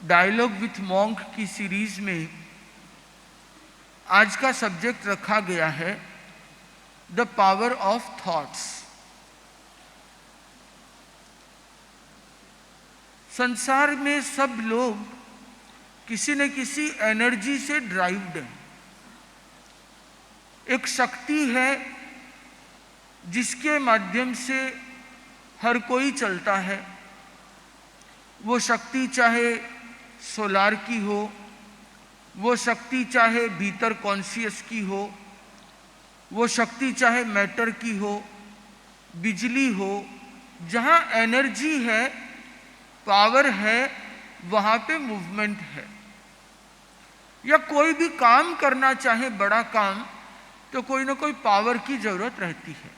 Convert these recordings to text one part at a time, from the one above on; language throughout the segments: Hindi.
डायलॉग विथ मॉन्क की सीरीज में आज का सब्जेक्ट रखा गया है द पावर ऑफ थॉट्स। संसार में सब लोग किसी न किसी एनर्जी से ड्राइव्ड हैं। एक शक्ति है जिसके माध्यम से हर कोई चलता है। वो शक्ति चाहे सोलार की हो, वो शक्ति चाहे भीतर कॉन्शियस की हो, वो शक्ति चाहे मैटर की हो, बिजली हो। जहाँ एनर्जी है, पावर है, वहाँ पे मूवमेंट है। या कोई भी काम करना चाहे बड़ा काम, तो कोई ना कोई पावर की जरूरत रहती है।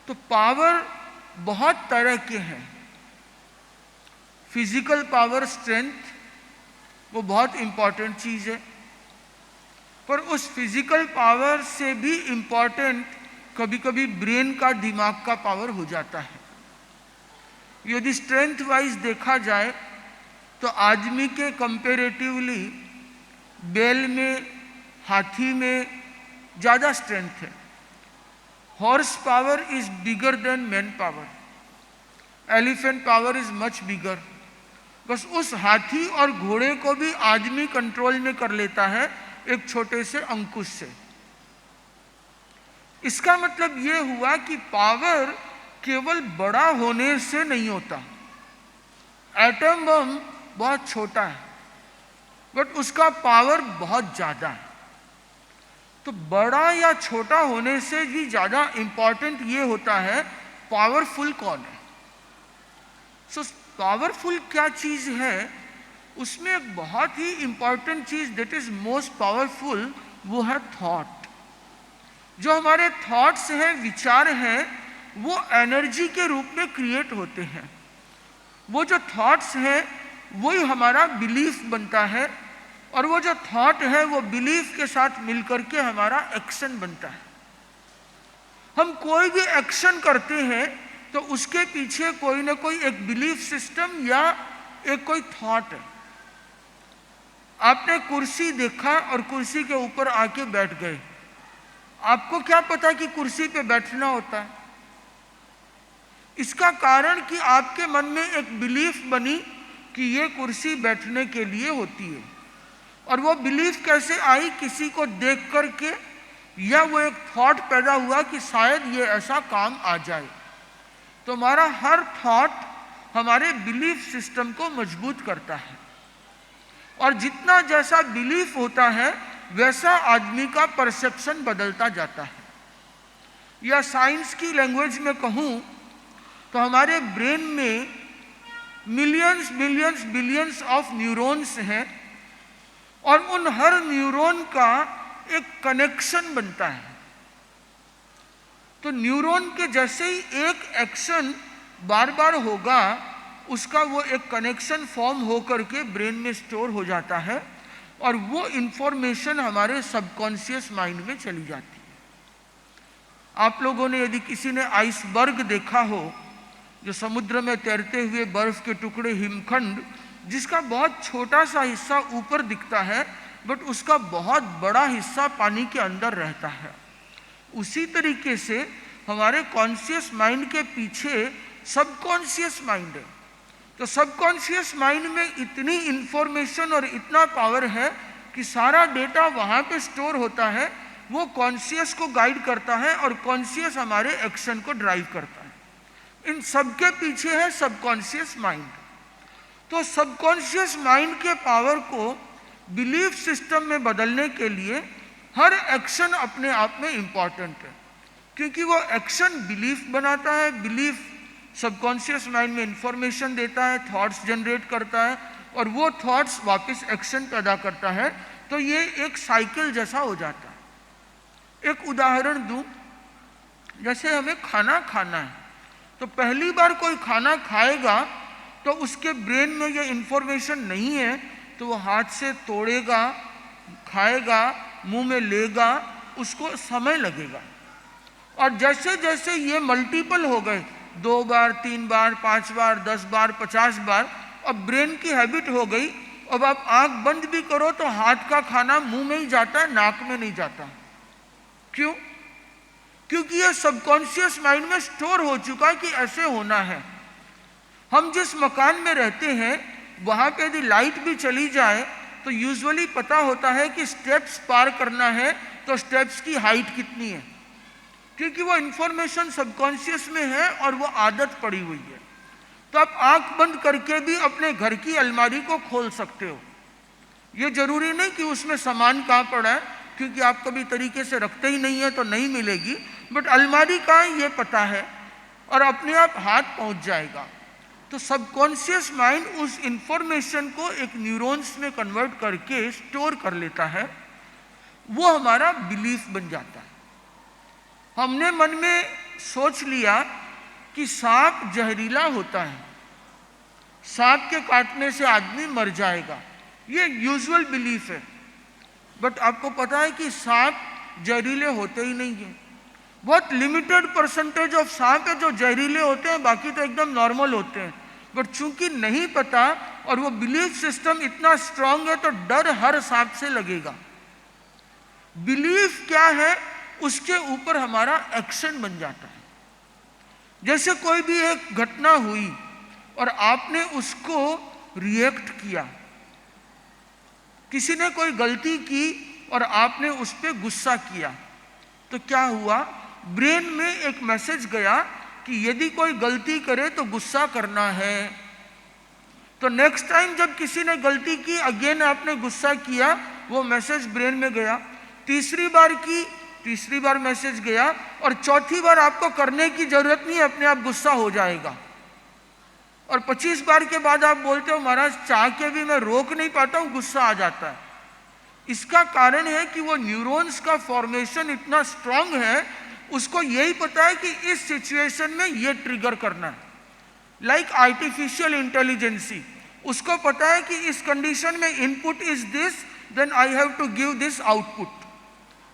तो पावर बहुत तरह के हैं। फिजिकल पावर, स्ट्रेंथ, वो बहुत इंपॉर्टेंट चीज है। पर उस फिजिकल पावर से भी इंपॉर्टेंट कभी कभी ब्रेन का, दिमाग का पावर हो जाता है। यदि स्ट्रेंथ वाइज देखा जाए तो आदमी के कंपेरेटिवली बैल में, हाथी में ज़्यादा स्ट्रेंथ है। Horse power is bigger than man power, elephant power is much bigger. बस उस हाथी और घोड़े को भी आदमी कंट्रोल में कर लेता है एक छोटे से अंकुश से। इसका मतलब यह हुआ कि पावर केवल बड़ा होने से नहीं होता। एटम बम बहुत छोटा है बट उसका पावर बहुत ज्यादा है। तो बड़ा या छोटा होने से भी ज्यादा इंपॉर्टेंट ये होता है पावरफुल कौन है। सो पावरफुल क्या चीज है, उसमें एक बहुत ही इंपॉर्टेंट चीज दैट इज मोस्ट पावरफुल, वो है थॉट। जो हमारे थॉट्स हैं, विचार हैं, वो एनर्जी के रूप में क्रिएट होते हैं। वो जो थॉट्स हैं वही हमारा बिलीफ बनता है, और वो जो थॉट है वो बिलीफ के साथ मिलकर के हमारा एक्शन बनता है। हम कोई भी एक्शन करते हैं तो उसके पीछे कोई ना कोई एक बिलीफ सिस्टम या एक कोई थॉट है। आपने कुर्सी देखा और कुर्सी के ऊपर आके बैठ गए। आपको क्या पता कि कुर्सी पे बैठना होता है? इसका कारण कि आपके मन में एक बिलीफ बनी कि ये कुर्सी बैठने के लिए होती है। और वो बिलीफ कैसे आई? किसी को देख करके, या वो एक थॉट पैदा हुआ कि शायद ये ऐसा काम आ जाए। तो हमारा हर थॉट हमारे बिलीफ सिस्टम को मजबूत करता है, और जितना जैसा बिलीफ होता है वैसा आदमी का परसेप्शन बदलता जाता है। या साइंस की लैंग्वेज में कहूँ तो हमारे ब्रेन में millions millions billions of neurons हैं, और उन हर न्यूरॉन का एक कनेक्शन बनता है। तो न्यूरॉन के जैसे ही एक एक्शन बार बार होगा, उसका वो एक कनेक्शन फॉर्म होकर के ब्रेन में स्टोर हो जाता है, और वो इंफॉर्मेशन हमारे सबकॉन्शियस माइंड में चली जाती है। आप लोगों ने, यदि किसी ने आइसबर्ग देखा हो, जो समुद्र में तैरते हुए बर्फ के टुकड़े, हिमखंड, जिसका बहुत छोटा सा हिस्सा ऊपर दिखता है बट उसका बहुत बड़ा हिस्सा पानी के अंदर रहता है। उसी तरीके से हमारे कॉन्शियस माइंड के पीछे सबकॉन्शियस माइंड है। तो सबकॉन्शियस माइंड में इतनी इंफॉर्मेशन और इतना पावर है कि सारा डेटा वहाँ पे स्टोर होता है। वो कॉन्शियस को गाइड करता है और कॉन्शियस हमारे एक्शन को ड्राइव करता है। इन सबके पीछे है सबकॉन्शियस माइंड। तो सबकॉन्शियस माइंड के पावर को बिलीफ सिस्टम में बदलने के लिए हर एक्शन अपने आप में इंपॉर्टेंट है, क्योंकि वो एक्शन बिलीफ बनाता है। बिलीफ सबकॉन्शियस माइंड में इंफॉर्मेशन देता है, थॉट्स जनरेट करता है, और वो थॉट्स वापस एक्शन पैदा करता है। तो ये एक साइकिल जैसा हो जाता है। एक उदाहरण दूं, जैसे हमें खाना खाना है, तो पहली बार कोई खाना खाएगा तो उसके ब्रेन में ये इंफॉर्मेशन नहीं है, तो वो हाथ से तोड़ेगा, खाएगा, मुंह में लेगा, उसको समय लगेगा। और जैसे जैसे ये मल्टीपल हो गए, 2 बार, 3 बार, 5 बार, 10 बार, 50 बार, अब ब्रेन की हैबिट हो गई, अब आप आंख बंद भी करो तो हाथ का खाना मुंह में ही जाता है, नाक में नहीं जाता। क्यों? क्योंकि ये सबकॉन्शियस माइंड में स्टोर हो चुका है कि ऐसे होना है। हम जिस मकान में रहते हैं वहां पे यदि लाइट भी चली जाए तो यूजुअली पता होता है कि स्टेप्स पार करना है तो स्टेप्स की हाइट कितनी है, क्योंकि वो इंफॉर्मेशन सबकॉन्शियस में है और वो आदत पड़ी हुई है। तो आप आंख बंद करके भी अपने घर की अलमारी को खोल सकते हो। ये जरूरी नहीं कि उसमें सामान कहाँ पड़ा है, क्योंकि आप कभी तरीके से रखते ही नहीं है तो नहीं मिलेगी, बट अलमारी कहाँ है ये पता है और अपने आप हाथ पहुंच जाएगा। तो सबकॉन्शियस माइंड उस इंफॉर्मेशन को एक न्यूरॉन्स में कन्वर्ट करके स्टोर कर लेता है, वो हमारा बिलीफ बन जाता है। हमने मन में सोच लिया कि सांप जहरीला होता है, सांप के काटने से आदमी मर जाएगा, ये यूजुअल बिलीफ है। बट आपको पता है कि सांप जहरीले होते ही नहीं है। बहुत लिमिटेड परसेंटेज ऑफ सांप है जो जहरीले होते हैं, बाकी तो एकदम नॉर्मल होते हैं। बट चूंकि नहीं पता और वो बिलीफ सिस्टम इतना स्ट्रांग है तो डर हर सांप से लगेगा। बिलीफ क्या है उसके ऊपर हमारा एक्शन बन जाता है। जैसे कोई भी एक घटना हुई और आपने उसको रिएक्ट किया, किसी ने कोई गलती की और आपने उस पर गुस्सा किया, तो क्या हुआ? ब्रेन में एक मैसेज गया कि यदि कोई गलती करे तो गुस्सा करना है। तो नेक्स्ट टाइम जब किसी ने गलती की, अगेन आपने गुस्सा किया, वो मैसेज ब्रेन में गया। तीसरी बार की, तीसरी बार मैसेज गया, और चौथी बार आपको करने की जरूरत नहीं है, अपने आप गुस्सा हो जाएगा। और 25 बार के बाद आप बोलते हो महाराज चाह के भी मैं रोक नहीं पाता हूं, गुस्सा आ जाता है। इसका कारण है कि वो न्यूरॉन्स का फॉर्मेशन इतना स्ट्रांग है, उसको यही पता है कि इस सिचुएशन में ये ट्रिगर करना है। लाइक आर्टिफिशियल इंटेलिजेंसी, उसको पता है कि इस कंडीशन में input is this, then I have to give this output.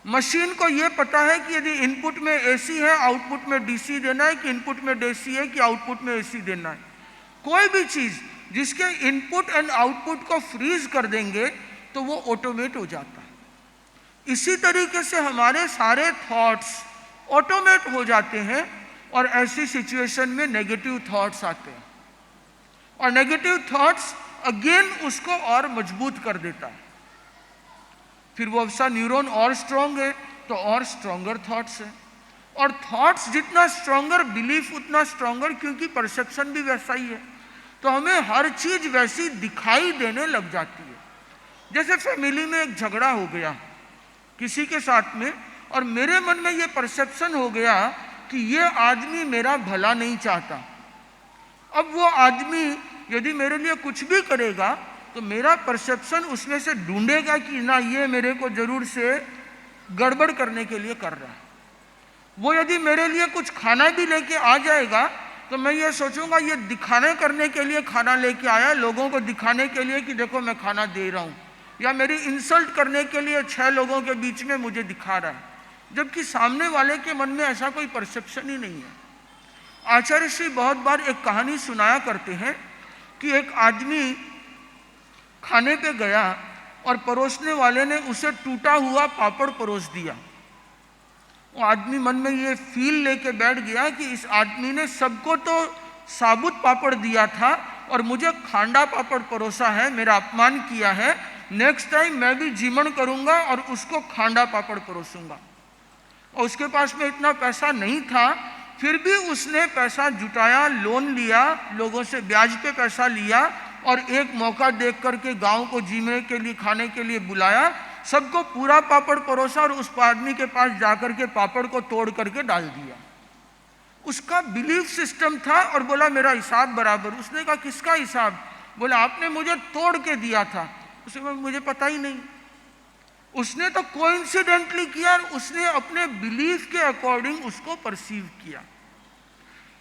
Machine को यह पता है कि यदि इनपुट में एसी है, आउटपुट में डीसी देना है, कि इनपुट में डीसी है कि आउटपुट में एसी देना है। कोई भी चीज जिसके इनपुट एंड आउटपुट को फ्रीज कर देंगे तो वो ऑटोमेट हो जाता है। इसी तरीके से हमारे सारे थॉट्स ऑटोमेट हो जाते हैं और ऐसी सिचुएशन में नेगेटिव थॉट्स आते हैं, और नेगेटिव थॉट्स अगेन उसको और मजबूत कर देता है। फिर वो सा न्यूरॉन और स्ट्रांग है तो और स्ट्रॉन्गर थॉट्स है, और थॉट्स जितना स्ट्रॉन्गर बिलीफ उतना स्ट्रॉन्गर, क्योंकि परसेप्शन भी वैसा ही है। तो हमें हर चीज वैसी दिखाई देने लग जाती है। जैसे फैमिली में एक झगड़ा हो गया किसी के साथ में, और मेरे मन में ये परसेप्शन हो गया कि ये आदमी मेरा भला नहीं चाहता। अब वो आदमी यदि मेरे लिए कुछ भी करेगा तो मेरा परसेप्शन उसमें से ढूंढेगा कि ना ये मेरे को जरूर से गड़बड़ करने के लिए कर रहा है। वो यदि मेरे लिए कुछ खाना भी लेके आ जाएगा तो मैं ये सोचूंगा ये दिखाने करने के लिए खाना लेके आया, लोगों को दिखाने के लिए कि देखो मैं खाना दे रहा हूँ, या मेरी इंसल्ट करने के लिए 6 लोगों के बीच में मुझे दिखा रहा है, जबकि सामने वाले के मन में ऐसा कोई परसेप्शन ही नहीं है। आचार्य श्री बहुत बार एक कहानी सुनाया करते हैं कि एक आदमी खाने पे गया और परोसने वाले ने उसे टूटा हुआ पापड़ परोस दिया। वो आदमी मन में ये फील लेके बैठ गया कि इस आदमी ने सबको तो साबुत पापड़ दिया था और मुझे खांडा पापड़ परोसा है, मेरा अपमान किया है। नेक्स्ट टाइम मैं भी जीमन करूंगा और उसको खांडा पापड़ परोसूंगा। और उसके पास में इतना पैसा नहीं था, फिर भी उसने पैसा जुटाया, लोन लिया, लोगों से ब्याज पे पैसा लिया और एक मौका देख करके गांव को जीने के लिए, खाने के लिए बुलाया, सबको पूरा पापड़ परोसा और उस आदमी के पास जाकर के पापड़ को तोड़ करके डाल दिया। उसका बिलीफ सिस्टम था और बोला मेरा हिसाब बराबर। उसने कहा किसका हिसाब? बोला आपने मुझे तोड़ के दिया था। उसने कहा मुझे पता ही नहीं। उसने तो कोइंसिडेंटली किया, उसने अपने बिलीफ के अकॉर्डिंग उसको परसीव किया।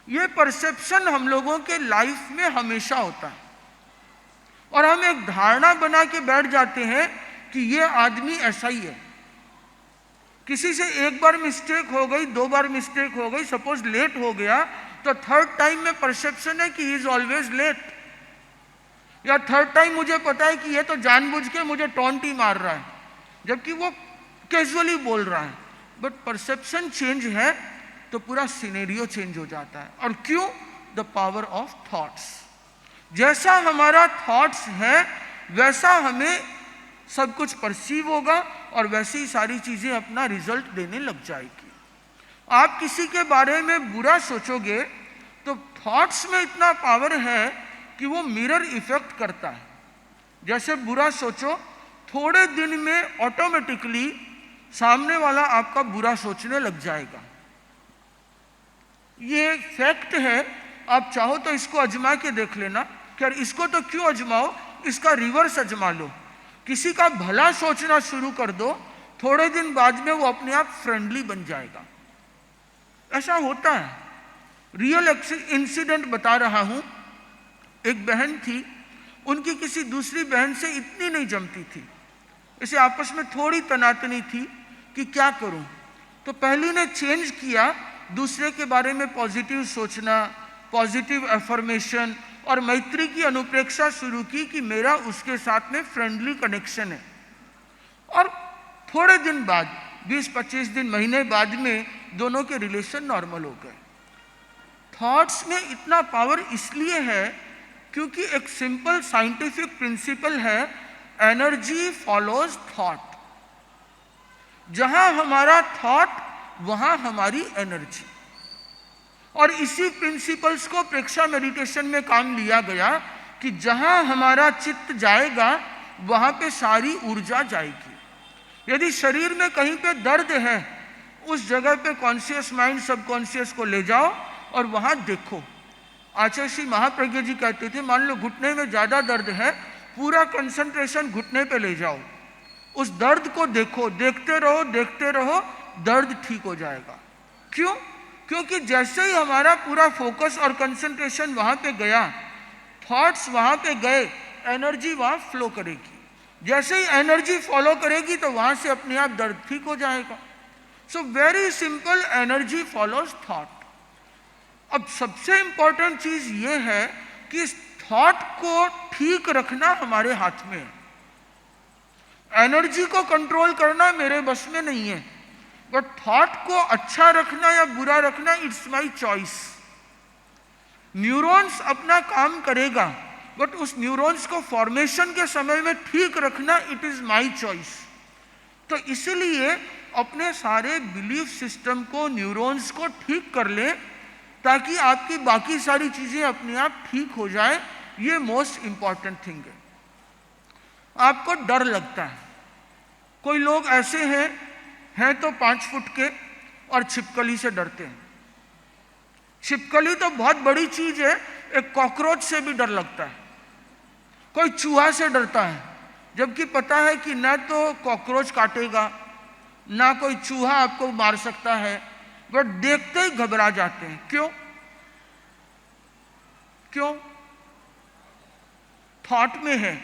ये परसेप्शन हम लोगों के लाइफ में हमेशा होता है और हम एक धारणा बना के बैठ जाते हैं कि ये आदमी ऐसा ही है। किसी से एक बार मिस्टेक हो गई, 2 बार मिस्टेक हो गई, सपोज लेट हो गया, तो 3rd टाइम में परसेप्शन है कि ही इज ऑलवेज लेट। या थर्ड टाइम मुझे पता है कि ये तो जानबूझ के मुझे टॉन्ट ही मार रहा है, जबकि वो कैजुअली बोल रहा है। बट परसेप्शन चेंज है तो पूरा सिनेरियो चेंज हो जाता है। और क्यों? The power of thoughts. जैसा हमारा थॉट्स है वैसा हमें सब कुछ परसीव होगा और वैसे ही सारी चीजें अपना रिजल्ट देने लग जाएगी। आप किसी के बारे में बुरा सोचोगे तो थॉट्स में इतना पावर है कि वो मिरर इफेक्ट करता है। जैसे बुरा सोचो, थोड़े दिन में ऑटोमेटिकली सामने वाला आपका बुरा सोचने लग जाएगा। ये फैक्ट है। आप चाहो तो इसको अजमा के देख लेना। खैर, इसको तो क्यों अजमाओ, इसका रिवर्स अजमा लो। किसी का भला सोचना शुरू कर दो, थोड़े दिन बाद में वो अपने आप फ्रेंडली बन जाएगा। ऐसा होता है। रियल इंसिडेंट बता रहा हूं। एक बहन थी, उनकी किसी दूसरी बहन से इतनी नहीं जमती थी, इसे आपस में थोड़ी तनातनी थी कि क्या करूं। तो पहली ने चेंज किया, दूसरे के बारे में पॉजिटिव सोचना, पॉजिटिव एफर्मेशन और मैत्री की अनुप्रेक्षा शुरू की कि मेरा उसके साथ में फ्रेंडली कनेक्शन है। और थोड़े दिन बाद, 20-25 दिन, महीने बाद में दोनों के रिलेशन नॉर्मल हो गए। थॉट्स में इतना पावर इसलिए है क्योंकि एक सिंपल साइंटिफिक प्रिंसिपल है, एनर्जी फॉलोज थॉट। जहां हमारा थॉट वहां हमारी एनर्जी। और इसी प्रिंसिपल्स को प्रेक्षा मेडिटेशन में काम लिया गया कि जहां हमारा चित्त जाएगा वहां पे सारी ऊर्जा जाएगी। यदि शरीर में कहीं पे दर्द है, उस जगह पे कॉन्शियस माइंड सबकॉन्शियस को ले जाओ और वहां देखो। आचार्य श्री महाप्रज्ञ जी कहते थे, मान लो घुटने में ज्यादा दर्द है, पूरा कंसंट्रेशन घुटने पे ले जाओ, उस दर्द को देखो, देखते रहो, दर्द ठीक हो जाएगा। क्यों? क्योंकि जैसे ही हमारा पूरा फोकस और कंसंट्रेशन वहां पे गया, थॉट्स वहां पे गए, एनर्जी वहां फ्लो करेगी। जैसे ही एनर्जी फॉलो करेगी तो वहां से अपने आप दर्द ठीक हो जाएगा। So very simple, energy follows thought. अब सबसे इंपॉर्टेंट चीज ये है कि इस थॉट को ठीक रखना हमारे हाथ में है। एनर्जी को कंट्रोल करना मेरे बस में नहीं है, बट थॉट को अच्छा रखना या बुरा रखना, इट्स माय चॉइस। न्यूरॉन्स अपना काम करेगा, बट उस न्यूरॉन्स को फॉर्मेशन के समय में ठीक रखना, इट इज माय चॉइस। तो इसलिए अपने सारे बिलीफ सिस्टम को, न्यूरॉन्स को ठीक कर ले ताकि आपकी बाकी सारी चीजें अपने आप ठीक हो जाए। ये मोस्ट इंपॉर्टेंट थिंग है। आपको डर लगता है। कोई लोग ऐसे हैं तो 5 फुट के और छिपकली से डरते हैं। छिपकली तो बहुत बड़ी चीज है, एक कॉकरोच से भी डर लगता है। कोई चूहा से डरता है, जबकि पता है कि ना तो कॉकरोच काटेगा, ना कोई चूहा आपको मार सकता है, बट देखते ही घबरा जाते हैं। क्यों? थॉट में है।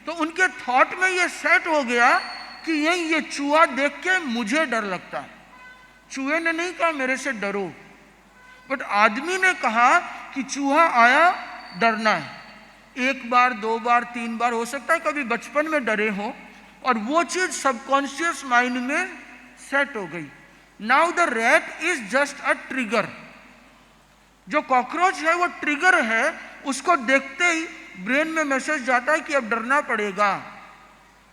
तो उनके थॉट में ये सेट हो गया कि ये चूहा देख के मुझे डर लगता है। चूहे ने नहीं कहा मेरे से डरो, बट आदमी ने कहा कि चूहा आया, डरना है। 1 बार, 2 बार, 3 बार, हो सकता है कभी बचपन में डरे हो, और वो चीज सबकॉन्शियस माइंड में सेट हो गई। Now the rat is just a trigger. जो कॉकरोच है वो ट्रिगर है, उसको देखते ही ब्रेन में मैसेज जाता है कि अब डरना पड़ेगा।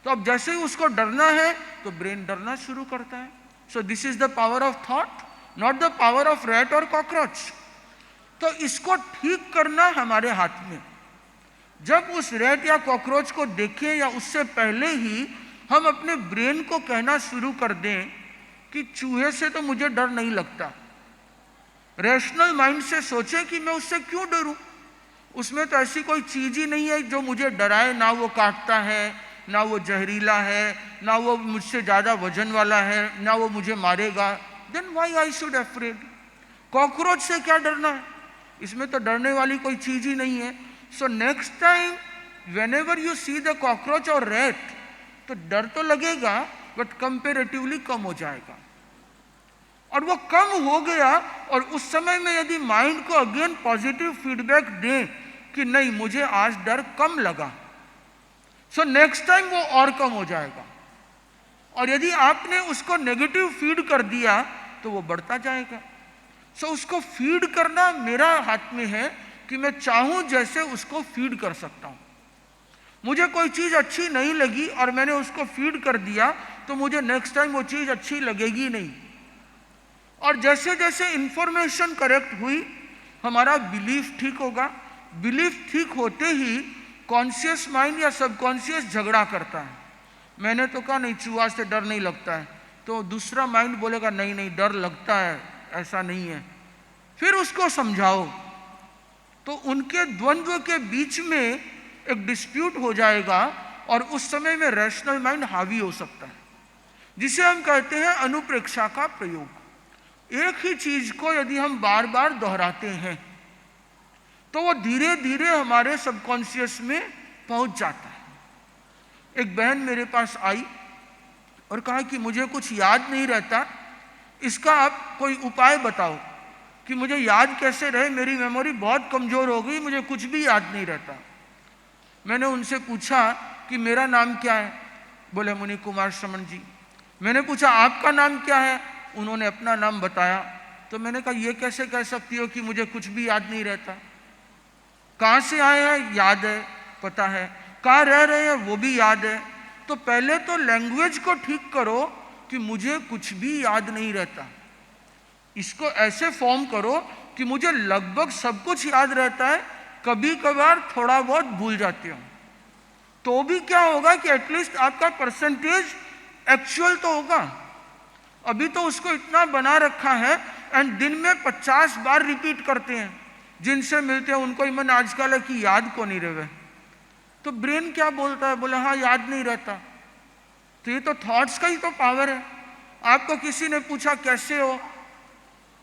तो अब जैसे ही उसको डरना है तो ब्रेन डरना शुरू करता है। So this is the power of thought, not the power of rat और कॉकरोच। तो इसको ठीक करना हमारे हाथ में। जब उस रैट या कॉकरोच को देखें या उससे पहले ही हम अपने ब्रेन को कहना शुरू कर दें कि चूहे से तो मुझे डर नहीं लगता, रैशनल माइंड से सोचें कि मैं उससे क्यों डरूं, उसमें तो ऐसी कोई चीज ही नहीं है जो मुझे डराए। ना वो काटता है, ना वो जहरीला है, ना वो मुझसे ज्यादा वजन वाला है, ना वो मुझे मारेगा। Then why I should afraid? Cockroach से क्या डरना है? इसमें तो डरने वाली कोई चीज ही नहीं है। So next time whenever you see the cockroach और रैट, तो डर तो लगेगा बट कंपेरेटिवली कम हो जाएगा। और वो कम हो गया, और उस समय में यदि माइंड को अगेन पॉजिटिव फीडबैक दें कि नहीं मुझे आज डर कम लगा, सो नेक्स्ट टाइम वो और कम हो जाएगा। और यदि आपने उसको नेगेटिव फीड कर दिया तो वो बढ़ता जाएगा। सो उसको फीड करना मेरा हाथ में है कि मैं चाहूं जैसे उसको फीड कर सकता हूं। मुझे कोई चीज अच्छी नहीं लगी और मैंने उसको फीड कर दिया तो मुझे नेक्स्ट टाइम वो चीज अच्छी लगेगी नहीं। और जैसे जैसे इंफॉर्मेशन करेक्ट हुई हमारा बिलीफ ठीक होगा। बिलीफ ठीक होते ही कॉन्शियस माइंड या सबकॉन्शियस झगड़ा करता है। मैंने तो कहा नहीं, चूहा से डर नहीं लगता है, तो दूसरा माइंड बोलेगा नहीं नहीं डर लगता है, ऐसा नहीं है। फिर उसको समझाओ तो उनके द्वंद्व के बीच में एक डिस्प्यूट हो जाएगा और उस समय में रैशनल माइंड हावी हो सकता है, जिसे हम कहते हैं अनुप्रेक्षा का प्रयोग। एक ही चीज को यदि हम बार बार दोहराते हैं तो वो धीरे धीरे हमारे सबकॉन्शियस में पहुंच जाता है। एक बहन मेरे पास आई और कहा कि मुझे कुछ याद नहीं रहता, इसका आप कोई उपाय बताओ कि मुझे याद कैसे रहे, मेरी मेमोरी बहुत कमजोर हो गई, मुझे कुछ भी याद नहीं रहता। मैंने उनसे पूछा कि मेरा नाम क्या है? बोले मुनि कुमार श्रमण जी। मैंने पूछा आपका नाम क्या है? उन्होंने अपना नाम बताया। तो मैंने कहा ये कैसे कह सकती हो कि मुझे कुछ भी याद नहीं रहता? कहाँ से आए हैं याद है, पता है, कहाँ रह रहे हैं वो भी याद है। तो पहले तो लैंग्वेज को ठीक करो कि मुझे कुछ भी याद नहीं रहता। इसको ऐसे फॉर्म करो कि मुझे लगभग सब कुछ याद रहता है, कभी कभार थोड़ा बहुत भूल जाते हो। तो भी क्या होगा कि एटलीस्ट आपका परसेंटेज एक्चुअल तो होगा। अभी तो उसको इतना बना रखा है एंड दिन में 50 बार रिपीट करते हैं, जिनसे मिलते हैं उनको ही मन आजकल है कि याद को नहीं रहे। तो ब्रेन क्या बोलता है? बोले हाँ याद नहीं रहता। तो ये तो थॉट्स का ही तो पावर है। आपको किसी ने पूछा कैसे हो,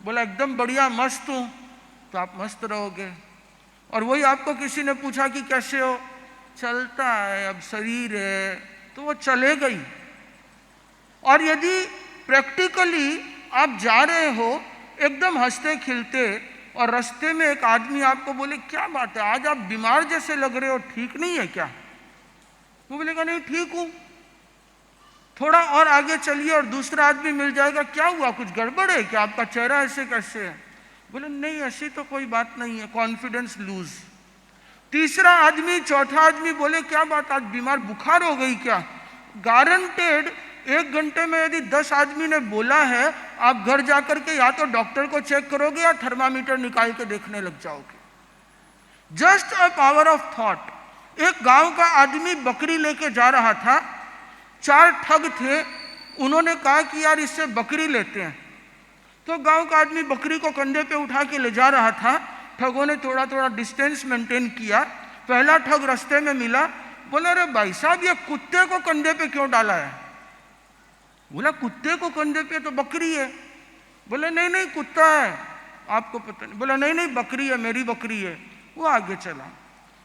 बोला एकदम बढ़िया मस्त हूं, तो आप मस्त रहोगे। और वही आपको किसी ने पूछा कि कैसे हो, चलता है, अब शरीर है, तो वो चलेगा ही। और यदि प्रैक्टिकली आप जा रहे हो एकदम हंसते खिलते और रास्ते में एक आदमी आपको बोले क्या बात है आज आप बीमार जैसे लग रहे हो, ठीक नहीं है क्या? वो बोलेगा नहीं ठीक हूं। थोड़ा और आगे चलिए और दूसरा आदमी मिल जाएगा, क्या हुआ कुछ गड़बड़ है क्या, आपका चेहरा ऐसे कैसे है? बोले नहीं ऐसी तो कोई बात नहीं है, कॉन्फिडेंस लूज। तीसरा आदमी चौथा आदमी बोले क्या बात आज बीमार बुखार हो गई क्या? गारंटेड 1 घंटे में यदि 10 आदमी ने बोला है आप घर जाकर के या तो डॉक्टर को चेक करोगे या थर्मामीटर निकाल के देखने लग जाओगे। Just a power of thought. एक गांव का आदमी बकरी लेके जा रहा था, 4 ठग थे, उन्होंने कहा कि यार इससे बकरी लेते हैं। तो गांव का आदमी बकरी को कंधे पे उठा के ले जा रहा था। ठगों ने थोड़ा थोड़ा डिस्टेंस मेंटेन किया। पहला ठग रास्ते में मिला, बोला अरे भाई साहब ये कुत्ते को कंधे पे क्यों डाला है? बोला कुत्ते को कंधे पे तो बकरी है। बोले नहीं नहीं कुत्ता है, आपको पता नहीं। बोला नहीं नहीं बकरी है, मेरी बकरी है। वो आगे चला।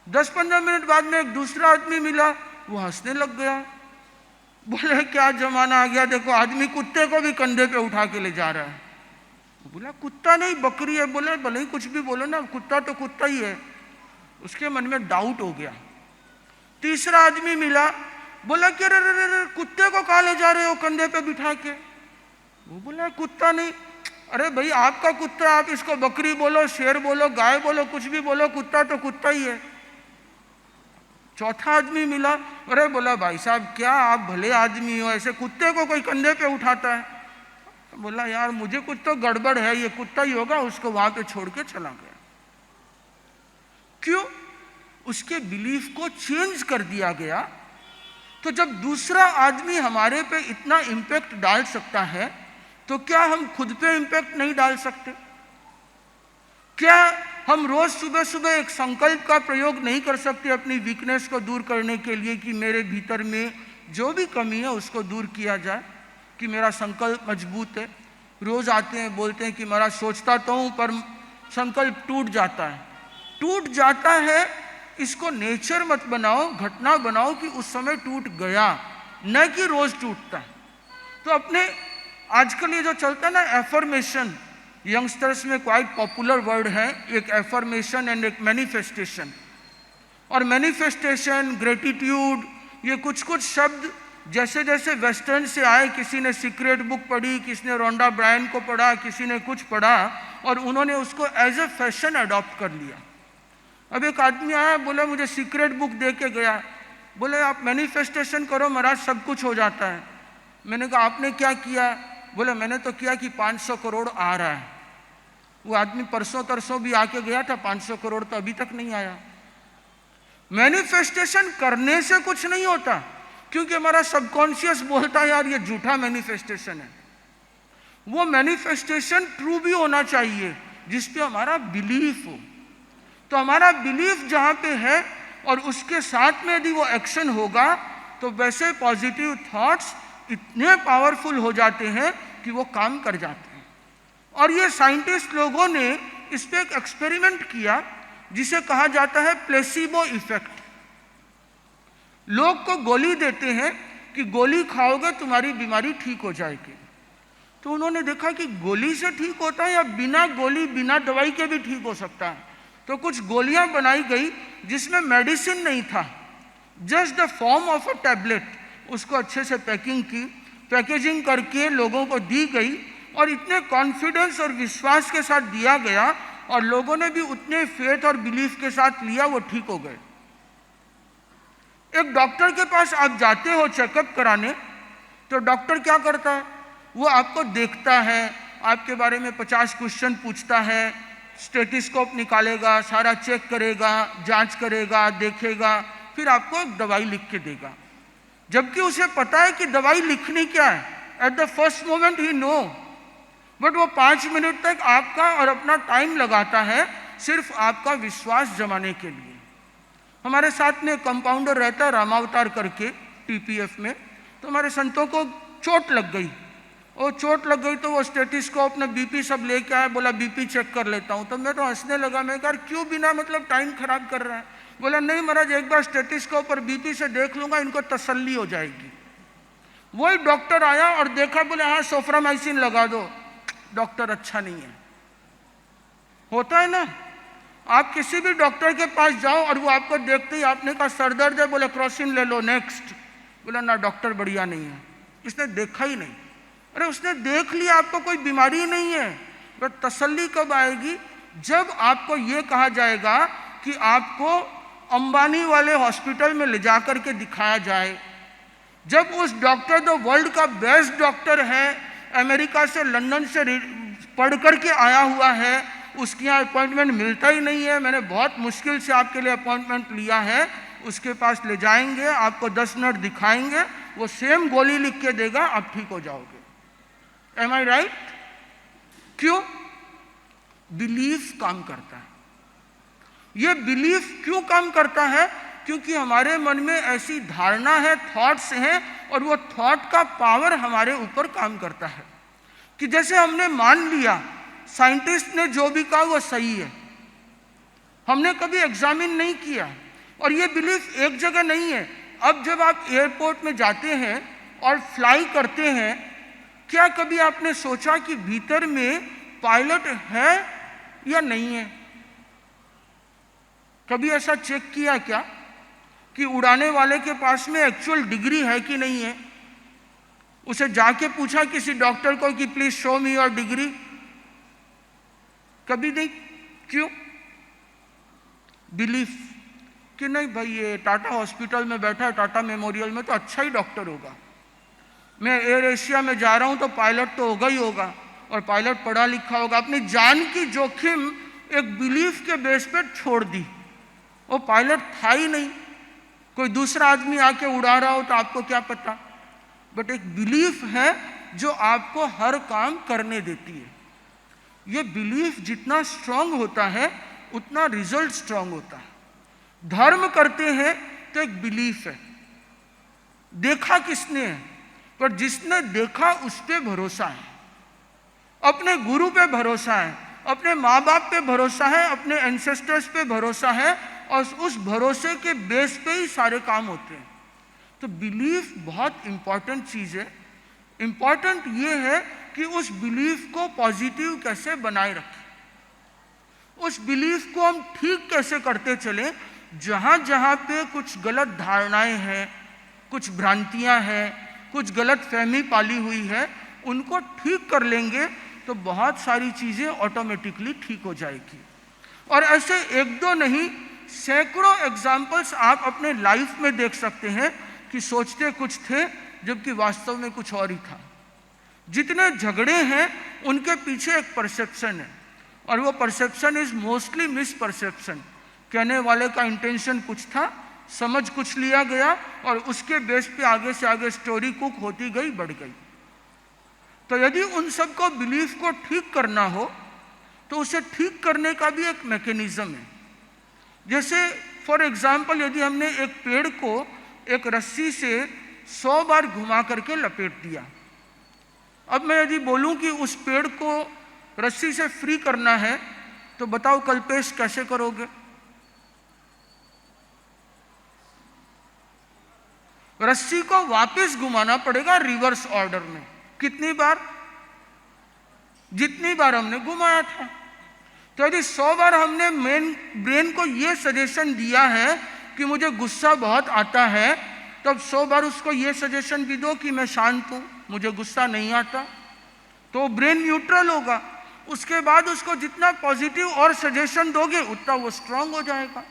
10-15 मिनट बाद में एक दूसरा आदमी मिला, वो हंसने लग गया। बोले क्या जमाना आ गया, देखो आदमी कुत्ते को भी कंधे पे उठा के ले जा रहा है। बोला कुत्ता नहीं बकरी है। बोले भले ही कुछ भी बोलो ना, कुत्ता तो कुत्ता ही है। उसके मन में डाउट हो गया। तीसरा आदमी मिला, बोला कि अरे कुत्ते को कहाँ ले जा रहे हो कंधे पे बिठा के? वो बोला कुत्ता नहीं। अरे भाई आपका कुत्ता, आप इसको बकरी बोलो, शेर बोलो, गाय बोलो, कुछ भी बोलो, कुत्ता तो कुत्ता ही है। चौथा आदमी मिला, अरे बोला भाई साहब क्या आप भले आदमी हो, ऐसे कुत्ते को कोई कंधे पे उठाता है? बोला यार मुझे कुछ तो गड़बड़ है, ये कुत्ता ही होगा। उसको वहां पे छोड़ के चला गया। क्यों? उसके बिलीफ को चेंज कर दिया गया। तो जब दूसरा आदमी हमारे पे इतना इंपैक्ट डाल सकता है तो क्या हम खुद पे इंपैक्ट नहीं डाल सकते? क्या हम रोज सुबह सुबह एक संकल्प का प्रयोग नहीं कर सकते अपनी वीकनेस को दूर करने के लिए कि मेरे भीतर में जो भी कमी है उसको दूर किया जाए, कि मेरा संकल्प मजबूत है? रोज आते हैं बोलते हैं कि मेरा सोचता तो हूं पर संकल्प टूट जाता है। टूट जाता है, इसको नेचर मत बनाओ, घटना बनाओ कि उस समय टूट गया, न कि रोज टूटता है। तो अपने आजकल ये जो चलता है ना एफर्मेशन, यंगस्टर्स में क्वाइट पॉपुलर वर्ड है, एक एफर्मेशन एंड एक मैनिफेस्टेशन। और मैनिफेस्टेशन, ग्रेटिट्यूड, ये कुछ कुछ शब्द जैसे जैसे वेस्टर्न से आए, किसी ने सीक्रेट बुक पढ़ी, किसी ने रोंडा ब्रायन को पढ़ा, किसी ने कुछ पढ़ा, और उन्होंने उसको एज ए फैशन अडॉप्ट कर लिया। अब एक आदमी आया, बोला मुझे सीक्रेट बुक दे के गया, बोले आप मैनिफेस्टेशन करो महाराज सब कुछ हो जाता है। मैंने कहा आपने क्या किया? बोले मैंने तो किया कि 500 करोड़ आ रहा है। वो आदमी परसों तरसों भी आके गया था, 500 करोड़ तो अभी तक नहीं आया। मैनिफेस्टेशन करने से कुछ नहीं होता, क्योंकि हमारा सबकॉन्शियस बोलता है यार ये झूठा मैनिफेस्टेशन है। वो मैनिफेस्टेशन ट्रू भी होना चाहिए जिस पे हमारा बिलीफ हो। तो हमारा बिलीफ जहां पे है और उसके साथ में यदि वो एक्शन होगा तो वैसे पॉजिटिव थॉट्स इतने पावरफुल हो जाते हैं कि वो काम कर जाते हैं। और ये साइंटिस्ट लोगों ने इस पे एक एक्सपेरिमेंट किया जिसे कहा जाता है प्लेसिबो इफेक्ट। लोग को गोली देते हैं कि गोली खाओगे तुम्हारी बीमारी ठीक हो जाएगी। तो उन्होंने देखा कि गोली से ठीक होता है या बिना गोली बिना दवाई के भी ठीक हो सकता है। तो कुछ गोलियां बनाई गई जिसमें मेडिसिन नहीं था, just the form of a tablet. उसको अच्छे से पैकेजिंग करके लोगों को दी गई और इतने कॉन्फिडेंस और विश्वास के साथ दिया गया और लोगों ने भी उतने फेथ और बिलीफ के साथ लिया, वो ठीक हो गए। एक डॉक्टर के पास आप जाते हो चेकअप कराने, तो डॉक्टर क्या करता है? वो आपको देखता है, आपके बारे में 50 क्वेश्चन पूछता है, स्टेथोस्कोप निकालेगा, सारा चेक करेगा, जांच करेगा, देखेगा, फिर आपको एक दवाई लिख के देगा। जबकि उसे पता है कि दवाई लिखनी क्या है। एट द फर्स्ट मोमेंट ही नो, बट वो 5 मिनट तक आपका और अपना टाइम लगाता है सिर्फ आपका विश्वास जमाने के लिए। हमारे साथ में कंपाउंडर रहता है रामावतार करके टीपीएफ में, तो हमारे संतों को चोट लग गई। और चोट लग गई तो वो स्टेथोस्कोप ने बीपी सब लेके आया, बोला बीपी चेक कर लेता हूँ। तो मैं तो हंसने लगा, मैं कहा क्यों बिना मतलब टाइम खराब कर रहा है? बोला नहीं महाराज, एक बार स्टेथोस्कोप और बीपी से देख लूंगा, इनको तसल्ली हो जाएगी। वही डॉक्टर आया और देखा, बोले हाँ सोफ्रामाइसिन लगा दो। डॉक्टर अच्छा नहीं है। होता है ना, आप किसी भी डॉक्टर के पास जाओ और वो आपको देखते ही आपने कहा सर दर्द है, बोले क्रोसिन ले लो नेक्स्ट। बोला ना डॉक्टर बढ़िया नहीं है, इसने देखा ही नहीं। अरे उसने देख लिया, आपको कोई बीमारी नहीं है। बट तसल्ली कब आएगी? जब आपको ये कहा जाएगा कि आपको अंबानी वाले हॉस्पिटल में ले जाकर के दिखाया जाए। जब उस डॉक्टर जो वर्ल्ड का बेस्ट डॉक्टर है, अमेरिका से लंदन से पढ़ करके आया हुआ है, उसके यहाँ अपॉइंटमेंट मिलता ही नहीं है, मैंने बहुत मुश्किल से आपके लिए अपॉइंटमेंट लिया है, उसके पास ले जाएंगे, आपको 10 मिनट दिखाएंगे, वो सेम गोली लिख के देगा, आप ठीक हो जाओगे। एम आई राइट? क्यों? बिलीफ काम करता है। ये बिलीफ क्यों काम करता है? क्योंकि हमारे मन में ऐसी धारणा है, थॉट्स हैं, और वो थॉट का पावर हमारे ऊपर काम करता है। कि जैसे हमने मान लिया साइंटिस्ट ने जो भी कहा वो सही है, हमने कभी एग्जामिन नहीं किया, और ये बिलीफ एक जगह नहीं है। अब जब आप एयरपोर्ट में जाते हैं और फ्लाई करते हैं, क्या कभी आपने सोचा कि भीतर में पायलट है या नहीं है? कभी ऐसा चेक किया क्या कि उड़ाने वाले के पास में एक्चुअल डिग्री है कि नहीं है? उसे जाके पूछा किसी डॉक्टर को कि please show me your degree? कभी नहीं। क्यों? बिलीफ कि नहीं भाई ये टाटा हॉस्पिटल में बैठा है, टाटा मेमोरियल में, तो अच्छा ही डॉक्टर होगा। मैं एयर एशिया में जा रहा हूं तो पायलट तो होगा ही होगा, और पायलट पढ़ा लिखा होगा। अपनी जान की जोखिम एक बिलीफ के बेस पे छोड़ दी। वो पायलट था ही नहीं, कोई दूसरा आदमी आके उड़ा रहा हो तो आपको क्या पता। बट एक बिलीफ है जो आपको हर काम करने देती है। ये बिलीफ जितना स्ट्रांग होता है उतना रिजल्ट स्ट्रांग होता है। धर्म करते हैं तो एक बिलीफ है, देखा किसने है, पर जिसने देखा उस पे भरोसा है, अपने गुरु पे भरोसा है, अपने माँ बाप पे भरोसा है, अपने एंसेस्टर्स पे भरोसा है, और उस भरोसे के बेस पे ही सारे काम होते हैं। तो बिलीफ बहुत इंपॉर्टेंट चीज है। इंपॉर्टेंट ये है कि उस बिलीफ को पॉजिटिव कैसे बनाए रखें, उस बिलीफ को हम ठीक कैसे करते चलें। जहां जहां पे कुछ गलत धारणाएं हैं, कुछ भ्रांतियां हैं, कुछ गलत फहमी पाली हुई है, उनको ठीक कर लेंगे तो बहुत सारी चीज़ें ऑटोमेटिकली ठीक हो जाएगी। और ऐसे एक दो नहीं, सैकड़ों एग्जाम्पल्स आप अपने लाइफ में देख सकते हैं कि सोचते कुछ थे जबकि वास्तव में कुछ और ही था। जितने झगड़े हैं उनके पीछे एक परसेप्शन है, और वो perception is mostly miss perception. कहने वाले का इंटेंशन कुछ था, समझ कुछ लिया गया, और उसके बेस पे आगे से आगे स्टोरी कुक होती गई, बढ़ गई। तो यदि उन सबको बिलीफ को ठीक करना हो तो उसे ठीक करने का भी एक मैकेनिज्म है। जैसे फॉर एग्जाम्पल, यदि हमने एक पेड़ को एक रस्सी से 100 बार घुमा करके लपेट दिया, अब मैं यदि बोलूं कि उस पेड़ को रस्सी से फ्री करना है, तो बताओ कल्पेश कैसे करोगे? रस्सी को वापस घुमाना पड़ेगा रिवर्स ऑर्डर में। कितनी बार? जितनी बार हमने घुमाया था। तो यदि 100 बार हमने मेन ब्रेन को यह सजेशन दिया है कि मुझे गुस्सा बहुत आता है, तब 100 बार उसको यह सजेशन भी दो कि मैं शांत हूं, मुझे गुस्सा नहीं आता, तो ब्रेन न्यूट्रल होगा। उसके बाद उसको जितना पॉजिटिव और सजेशन दोगे उतना वो स्ट्रांग हो जाएगा।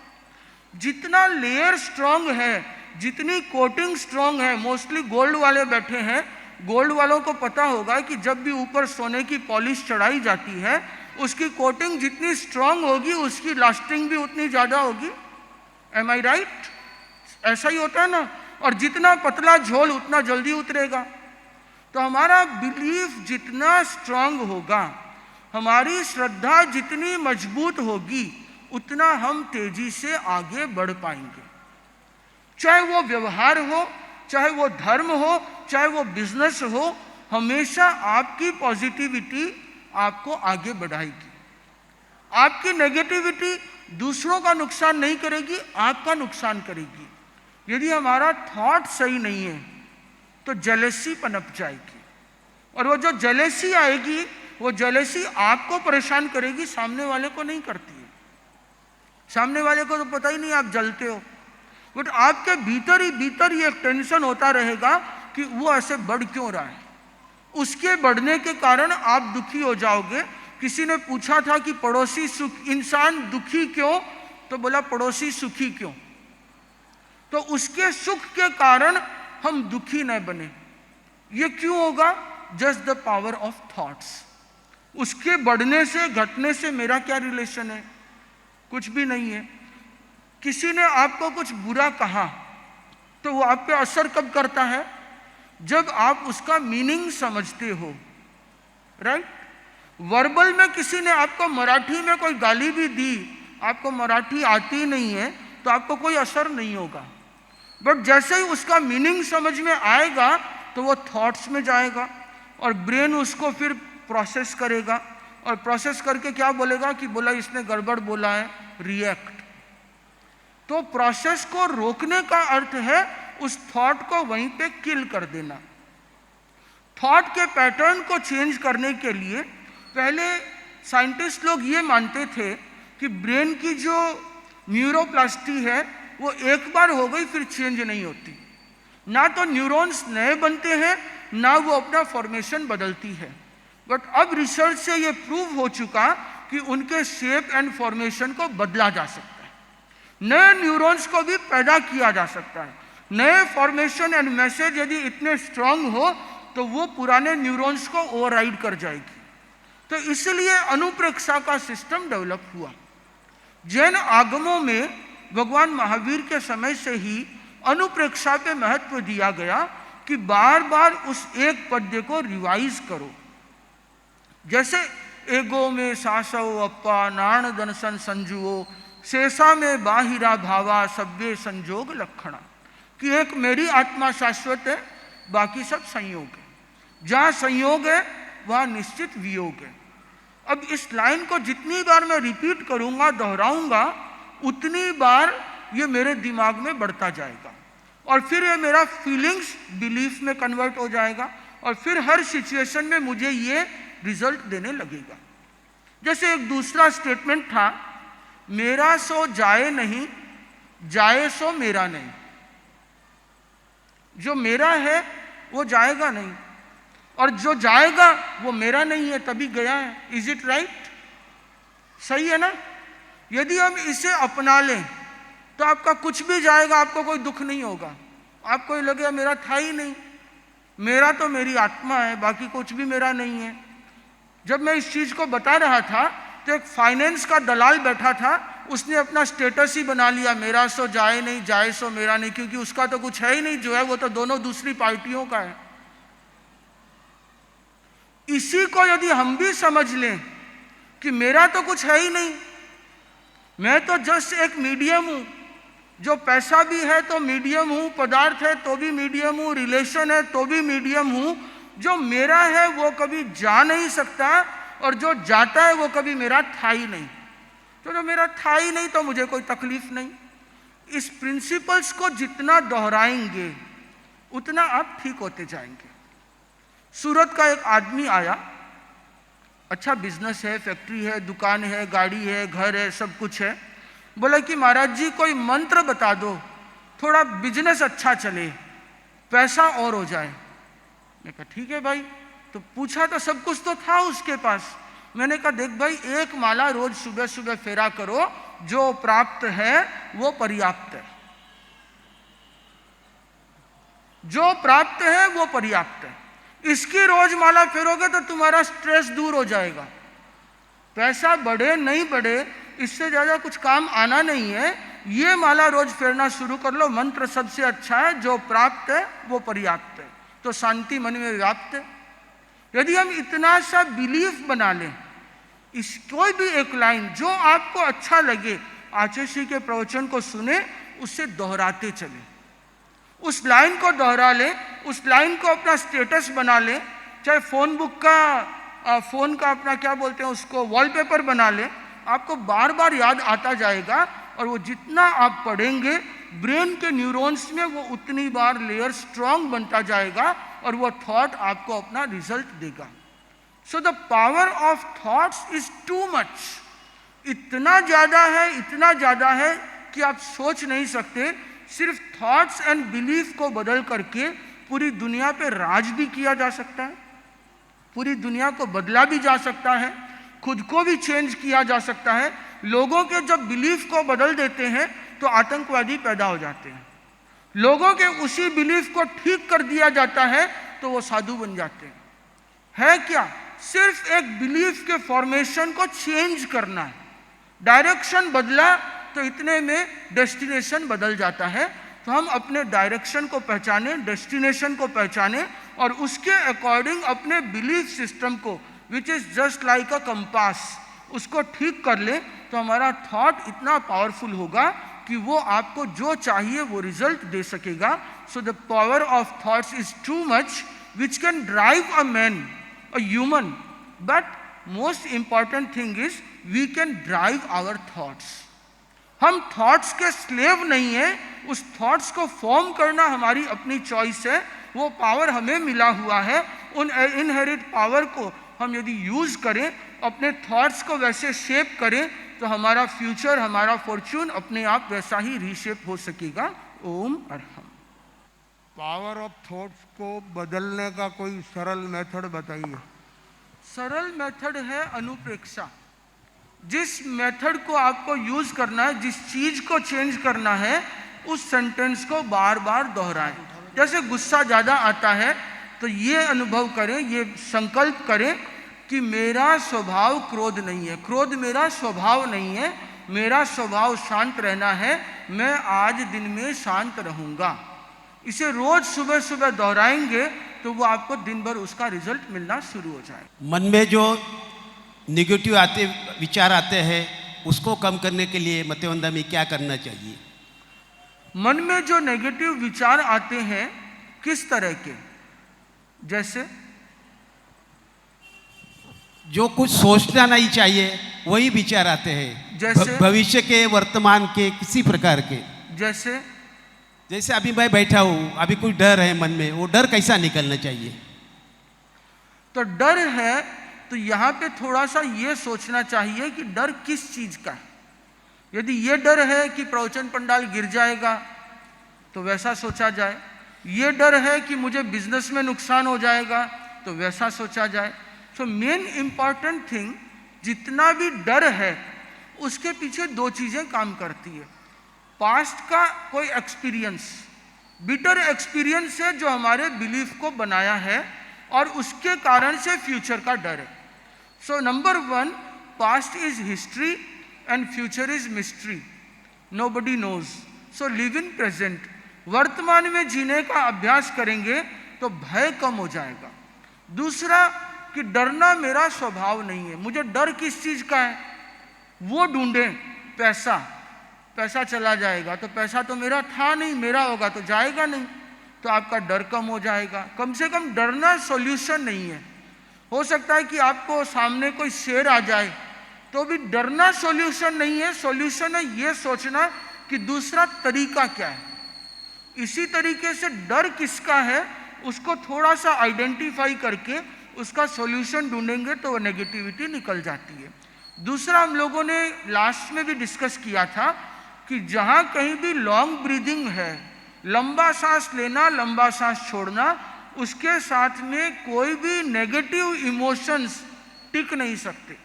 जितना लेयर स्ट्रांग है, जितनी कोटिंग स्ट्रांग है, मोस्टली गोल्ड वाले बैठे हैं, गोल्ड वालों को पता होगा कि जब भी ऊपर सोने की पॉलिश चढ़ाई जाती है, उसकी कोटिंग जितनी स्ट्रांग होगी उसकी लास्टिंग भी उतनी ज़्यादा होगी। एम आई राइट? ऐसा ही होता है ना। और जितना पतला झोल उतना जल्दी उतरेगा। तो हमारा बिलीफ जितना स्ट्रांग होगा, हमारी श्रद्धा जितनी मजबूत होगी, उतना हम तेजी से आगे बढ़ पाएंगे। चाहे वो व्यवहार हो, चाहे वो धर्म हो, चाहे वो बिजनेस हो, हमेशा आपकी पॉजिटिविटी आपको आगे बढ़ाएगी। आपकी नेगेटिविटी दूसरों का नुकसान नहीं करेगी, आपका नुकसान करेगी। यदि हमारा थॉट सही नहीं है तो जेलेसी पनप जाएगी, और वो जो जेलेसी आएगी, वो जेलेसी आपको परेशान करेगी, सामने वाले को नहीं करती है। सामने वाले को तो पता ही नहीं आप जलते हो, बट आपके भीतर ही भीतर ये टेंशन होता रहेगा कि वो ऐसे बढ़ क्यों रहा है। उसके बढ़ने के कारण आप दुखी हो जाओगे। किसी ने पूछा था कि पड़ोसी इंसान दुखी क्यों, तो बोला पड़ोसी सुखी क्यों। तो उसके सुख के कारण हम दुखी न बने। ये क्यों होगा? Just the power of thoughts. उसके बढ़ने से घटने से मेरा क्या रिलेशन है? कुछ भी नहीं है। किसी ने आपको कुछ बुरा कहा तो वो आप पे असर कब करता है? जब आप उसका मीनिंग समझते हो, राइट? वर्बल में किसी ने आपको मराठी में कोई गाली भी दी, आपको मराठी आती नहीं है तो आपको कोई असर नहीं होगा। बट जैसे ही उसका मीनिंग समझ में आएगा तो वो थॉट्स में जाएगा, और ब्रेन उसको फिर प्रोसेस करेगा, और प्रोसेस करके क्या बोलेगा कि बोला इसने गड़बड़ बोला है, रिएक्ट। तो प्रोसेस को रोकने का अर्थ है उस थॉट को वहीं पे किल कर देना। थॉट के पैटर्न को चेंज करने के लिए पहले साइंटिस्ट लोग ये मानते थे कि ब्रेन की जो न्यूरोप्लास्टी है वो एक बार हो गई फिर चेंज नहीं होती। ना तो न्यूरॉन्स नए बनते हैं, ना वो अपना फॉर्मेशन बदलती है। बट अब रिसर्च से ये प्रूव हो चुका कि उनके शेप एंड फॉर्मेशन को बदला जा सकता है, नए न्यूरॉन्स को भी पैदा किया जा सकता है। नए फॉर्मेशन एंड मैसेज यदि इतने स्ट्रांग हो तो वो पुराने न्यूरॉन्स को ओवरराइड कर जाएगी। तो इसलिए अनुप्रेक्षा का सिस्टम डेवलप हुआ। जैन आगमों में भगवान महावीर के समय से ही अनुप्रेक्षा पे महत्व दिया गया कि बार बार उस एक पद्य को रिवाइज करो। जैसे एगो में सासव अप्पा नाण दनसन संजुओ, शेषा में बाहिरा भावा सब्बे संजोग लक्षणा, कि एक मेरी आत्मा शाश्वत है, बाकी सब संयोग है। जहाँ संयोग है वहाँ निश्चित वियोग है। अब इस लाइन को जितनी बार मैं रिपीट करूँगा, दोहराऊँगा, उतनी बार ये मेरे दिमाग में बढ़ता जाएगा, और फिर ये मेरा फीलिंग्स बिलीफ में कन्वर्ट हो जाएगा, और फिर हर सिचुएशन में मुझे ये रिजल्ट देने लगेगा। जैसे एक दूसरा स्टेटमेंट था, मेरा सो जाए नहीं, जाए सो मेरा नहीं। जो मेरा है वो जाएगा नहीं, और जो जाएगा वो मेरा नहीं है तभी गया है। Is it right? सही है ना? यदि हम इसे अपना लें तो आपका कुछ भी जाएगा, आपको कोई दुख नहीं होगा। आपको ये लगेगा मेरा था ही नहीं, मेरा तो मेरी आत्मा है, बाकी कुछ भी मेरा नहीं है। जब मैं इस चीज को बता रहा था तो एक फाइनेंस का दलाल बैठा था, उसने अपना स्टेटस ही बना लिया, मेरा सो जाए नहीं, जाए सो मेरा नहीं, क्योंकि उसका तो कुछ है ही नहीं, जो है वो तो दोनों दूसरी पार्टियों का है। इसी को यदि हम भी समझ लें कि मेरा तो कुछ है ही नहीं, मैं तो जस्ट एक मीडियम हूं, जो पैसा भी है तो मीडियम हूं, पदार्थ है तो भी मीडियम हूं, रिलेशन है तो भी मीडियम हूं, जो मेरा है वो कभी जा नहीं सकता, और जो जाता है वो कभी मेरा था ही नहीं। तो जो मेरा था ही नहीं तो मुझे कोई तकलीफ नहीं। इस प्रिंसिपल्स को जितना दोहराएंगे उतना आप ठीक होते जाएंगे। सूरत का एक आदमी आया, अच्छा बिजनेस है, फैक्ट्री है, दुकान है, गाड़ी है, घर है, सब कुछ है। बोला कि महाराज जी कोई मंत्र बता दो, थोड़ा बिजनेस अच्छा चले, पैसा और हो जाए। मैं कहा ठीक है भाई। तो पूछा तो सब कुछ तो था उसके पास। मैंने कहा देख भाई, एक माला रोज सुबह सुबह फेरा करो, जो प्राप्त है वो पर्याप्त है, जो प्राप्त है वो पर्याप्त है। इसकी रोज माला फेरोगे तो तुम्हारा स्ट्रेस दूर हो जाएगा। पैसा बढ़े नहीं बढ़े, इससे ज्यादा कुछ काम आना नहीं है। ये माला रोज फेरना शुरू कर लो, मंत्र सबसे अच्छा है, जो प्राप्त है वो पर्याप्त है, तो शांति मन में व्याप्त है। यदि हम इतना सा बिलीफ बना लें, इस कोई भी एक लाइन जो आपको अच्छा लगे, आचार्य के प्रवचन को सुने, उससे दोहराते चले, उस लाइन को दोहरा लें, उस लाइन को अपना स्टेटस बना लें, चाहे फोन बुक का फोन का अपना क्या बोलते हैं उसको, वॉलपेपर बना लें, आपको बार बार याद आता जाएगा। और वो जितना आप पढ़ेंगे ब्रेन के न्यूरॉन्स में वो उतनी बार लेयर स्ट्रांग बनता जाएगा, और वो थॉट आपको अपना रिजल्ट देगा। सो the power of thoughts is too much, इतना ज्यादा है, इतना ज्यादा है कि आप सोच नहीं सकते। सिर्फ थॉट्स एंड बिलीफ को बदल करके पूरी दुनिया पे राज भी किया जा सकता है, पूरी दुनिया को बदला भी जा सकता है, खुद को भी चेंज किया जा सकता है। लोगों के जब बिलीफ को बदल देते हैं तो आतंकवादी पैदा हो जाते हैं, लोगों के उसी बिलीफ को ठीक कर दिया जाता है तो वो साधु बन जाते हैं। है क्या? सिर्फ एक बिलीफ के फॉर्मेशन को चेंज करना है। डायरेक्शन बदला तो इतने में डेस्टिनेशन बदल जाता है। तो हम अपने डायरेक्शन को पहचाने, डेस्टिनेशन को पहचाने, और उसके अकॉर्डिंग अपने बिलीफ सिस्टम को, which is just like a compass, उसको ठीक कर ले, तो हमारा थॉट इतना पावरफुल होगा कि वो आपको जो चाहिए वो रिजल्ट दे सकेगा। So the power of thoughts is too much which can drive a man, a human, but most important thing is we can drive our thoughts. हम थॉट्स के स्लेव नहीं है, उस थॉट्स को फॉर्म करना हमारी अपनी चॉइस है। वो पावर हमें मिला हुआ है, उन इनहेरिट पावर को हम यदि यूज करें, अपने थॉट्स को वैसे शेप करें, तो हमारा फ्यूचर, हमारा फॉर्च्यून अपने आप वैसा ही रीशेप हो सकेगा। ओम अरहम। पावर ऑफ थॉट्स को बदलने का कोई सरल मेथड बताइए। सरल मेथड है अनुप्रेक्षा। जिस मेथड को आपको यूज करना है, जिस चीज को चेंज करना है, उस सेंटेंस को बार बार दोहराएं। जैसे गुस्सा ज्यादा आता है तो ये अनुभव करें, ये संकल्प करें कि मेरा स्वभाव क्रोध नहीं है, क्रोध मेरा स्वभाव नहीं है, मेरा स्वभाव शांत रहना है, मैं आज दिन में शांत रहूंगा। इसे रोज सुबह सुबह दोहराएंगे तो वो आपको दिन भर उसका रिजल्ट मिलना शुरू हो जाए। मन में जो नेगेटिव विचार आते हैं उसको कम करने के लिए मतवंदा में क्या करना चाहिए? मन में जो नेगेटिव विचार आते हैं किस तरह के? जैसे जो कुछ सोचना नहीं चाहिए वही विचार आते हैं, जैसे भविष्य के, वर्तमान के, किसी प्रकार के। जैसे अभी मैं बैठा हूँ, अभी कोई डर है मन में, वो डर कैसा निकलना चाहिए? तो डर है तो यहाँ पे थोड़ा सा ये सोचना चाहिए कि डर किस चीज का है। यदि ये डर है कि प्रवचन पंडाल गिर जाएगा तो वैसा सोचा जाए। ये डर है कि मुझे बिजनेस में नुकसान हो जाएगा, तो वैसा सोचा जाए। सो मेन इंपॉर्टेंट थिंग, जितना भी डर है उसके पीछे दो चीजें काम करती है। पास्ट का कोई एक्सपीरियंस, बिटर एक्सपीरियंस है जो हमारे बिलीफ को बनाया है, और उसके कारण से फ्यूचर का डर है। So number one, past is history and future is mystery, nobody knows. So live in present, वर्तमान में जीने का अभ्यास करेंगे तो भय कम हो जाएगा। दूसरा कि डरना मेरा स्वभाव नहीं है। मुझे डर किस चीज का है वो ढूंढें। पैसा, पैसा चला जाएगा तो पैसा तो मेरा था नहीं, मेरा होगा तो जाएगा नहीं, तो आपका डर कम हो जाएगा। कम से कम डरना सॉल्यूशन नहीं है। हो सकता है कि आपको सामने कोई शेर आ जाए तो भी डरना सॉल्यूशन नहीं है। सॉल्यूशन है ये सोचना कि दूसरा तरीका क्या है। इसी तरीके से डर किसका है उसको थोड़ा सा आइडेंटिफाई करके उसका सॉल्यूशन ढूंढेंगे तो वो नेगेटिविटी निकल जाती है। दूसरा, हम लोगों ने लास्ट में भी डिस्कस किया था कि जहां कहीं भी लॉन्ग ब्रीदिंग है, लंबा सांस लेना, लंबा सांस छोड़ना, उसके साथ में कोई भी नेगेटिव इमोशंस टिक नहीं सकते,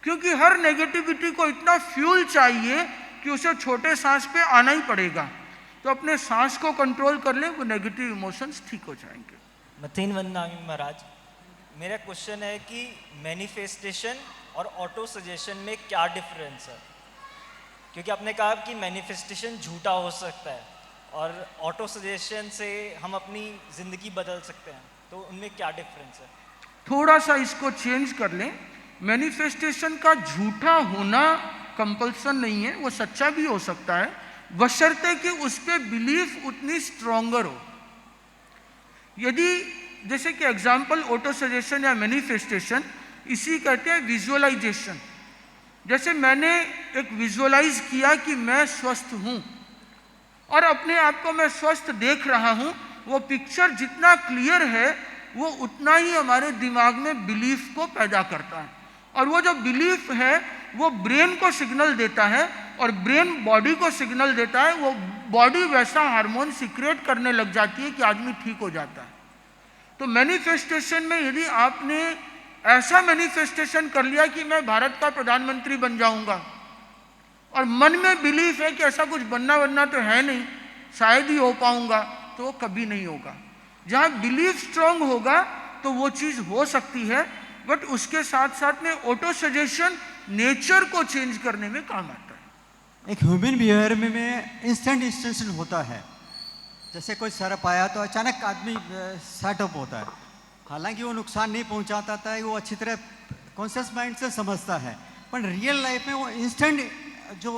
क्योंकि हर नेगेटिविटी को इतना फ्यूल चाहिए कि उसे छोटे सांस पे आना ही पड़ेगा। तो अपने सांस को कंट्रोल कर लें, वो नेगेटिव इमोशंस ठीक हो जाएंगे। मतीन वंदनामी महाराज, मेरा क्वेश्चन है कि मैनिफेस्टेशन और ऑटो सजेशन में क्या डिफरेंस है? क्योंकि आपने कहा कि मैनिफेस्टेशन झूठा हो सकता है और ऑटो सजेशन से हम अपनी ज़िंदगी बदल सकते हैं, तो उनमें क्या डिफरेंस है? थोड़ा सा इसको चेंज कर लें। मैनिफेस्टेशन का झूठा होना कंपल्सन नहीं है, वो सच्चा भी हो सकता है, बशर्ते कि उस पर बिलीफ उतनी स्ट्रोंगर हो। यदि जैसे कि एग्जाम्पल ऑटो सजेशन या मैनिफेस्टेशन, इसी कहते हैं विजुअलाइजेशन। जैसे मैंने एक विजुअलाइज किया कि मैं स्वस्थ हूँ और अपने आप को मैं स्वस्थ देख रहा हूँ, वो पिक्चर जितना क्लियर है वो उतना ही हमारे दिमाग में बिलीफ को पैदा करता है, और वो जो बिलीफ है वो ब्रेन को सिग्नल देता है और ब्रेन बॉडी को सिग्नल देता है। वो बॉडी वैसा हार्मोन सीक्रेट करने लग जाती है कि आदमी ठीक हो जाता है। तो मैनिफेस्टेशन में यदि आपने ऐसा मैनिफेस्टेशन कर लिया कि मैं भारत का प्रधानमंत्री बन जाऊंगा, और मन में बिलीफ है कि ऐसा कुछ बनना तो है नहीं, शायद ही हो पाऊंगा, तो वो कभी नहीं होगा। जहाँ बिलीफ स्ट्रांग होगा तो वो चीज़ हो सकती है, बट उसके साथ साथ में ऑटो सजेशन नेचर को चेंज करने में काम आता है। एक ह्यूमन बिहेवियर में इंस्टेंट इंस्टेंशन होता है। जैसे कोई सर्प आया तो अचानक आदमी सेटअप होता है, हालांकि वो नुकसान नहीं पहुंचाता था, वो अच्छी तरह कॉन्शियस माइंड से समझता है, पर रियल लाइफ में वो इंस्टेंट जो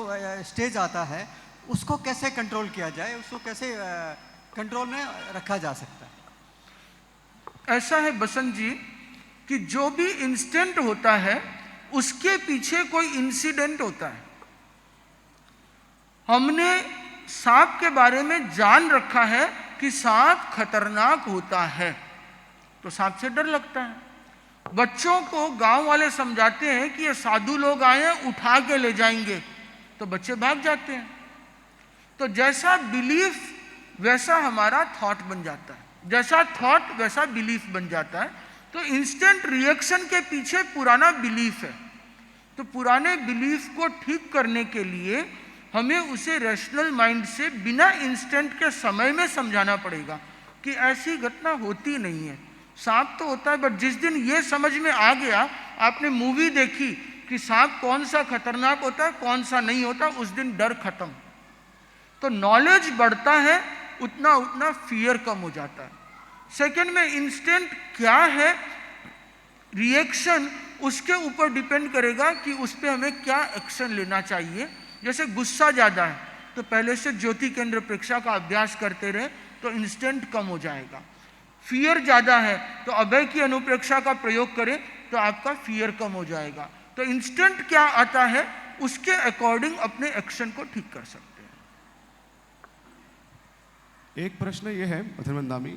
स्टेज आता है उसको कैसे कंट्रोल किया जाए, उसको कैसे कंट्रोल में रखा जा सकता है? ऐसा है बसंत जी कि जो भी इंस्टेंट होता है उसके पीछे कोई इंसिडेंट होता है। हमने सांप के बारे में जान रखा है कि सांप खतरनाक होता है, तो सांप से डर लगता है। बच्चों को गांव वाले समझाते हैं कि ये साधु लोग आए हैं, उठा के ले जाएंगे, तो बच्चे भाग जाते हैं। तो जैसा बिलीफ वैसा हमारा थॉट बन जाता है, जैसा थॉट वैसा बिलीफ बन जाता है। तो इंस्टेंट रिएक्शन के पीछे पुराना बिलीफ है। तो पुराने बिलीफ को ठीक करने के लिए हमें उसे रैशनल माइंड से बिना इंस्टेंट के समय में समझाना पड़ेगा कि ऐसी घटना होती नहीं है। सांप तो होता है, बट जिस दिन ये समझ में आ गया, आपने मूवी देखी कि सांप कौन सा खतरनाक होता है कौन सा नहीं होता, उस दिन डर खत्म। तो नॉलेज बढ़ता है उतना उतना फियर कम हो जाता है। सेकंड में इंस्टेंट क्या है रिएक्शन, उसके ऊपर डिपेंड करेगा कि उस पर हमें क्या एक्शन लेना चाहिए। जैसे गुस्सा ज़्यादा है तो पहले से ज्योति केंद्र प्रेक्षा का अभ्यास करते रहे तो इंस्टेंट कम हो जाएगा। फियर ज़्यादा है तो अभय की अनुप्रेक्षा का प्रयोग करें तो आपका फियर कम हो जाएगा। तो इंस्टेंट क्या आता है उसके अकॉर्डिंग अपने एक्शन को ठीक कर सकते हैं। एक प्रश्न ये है मथिरवंदामी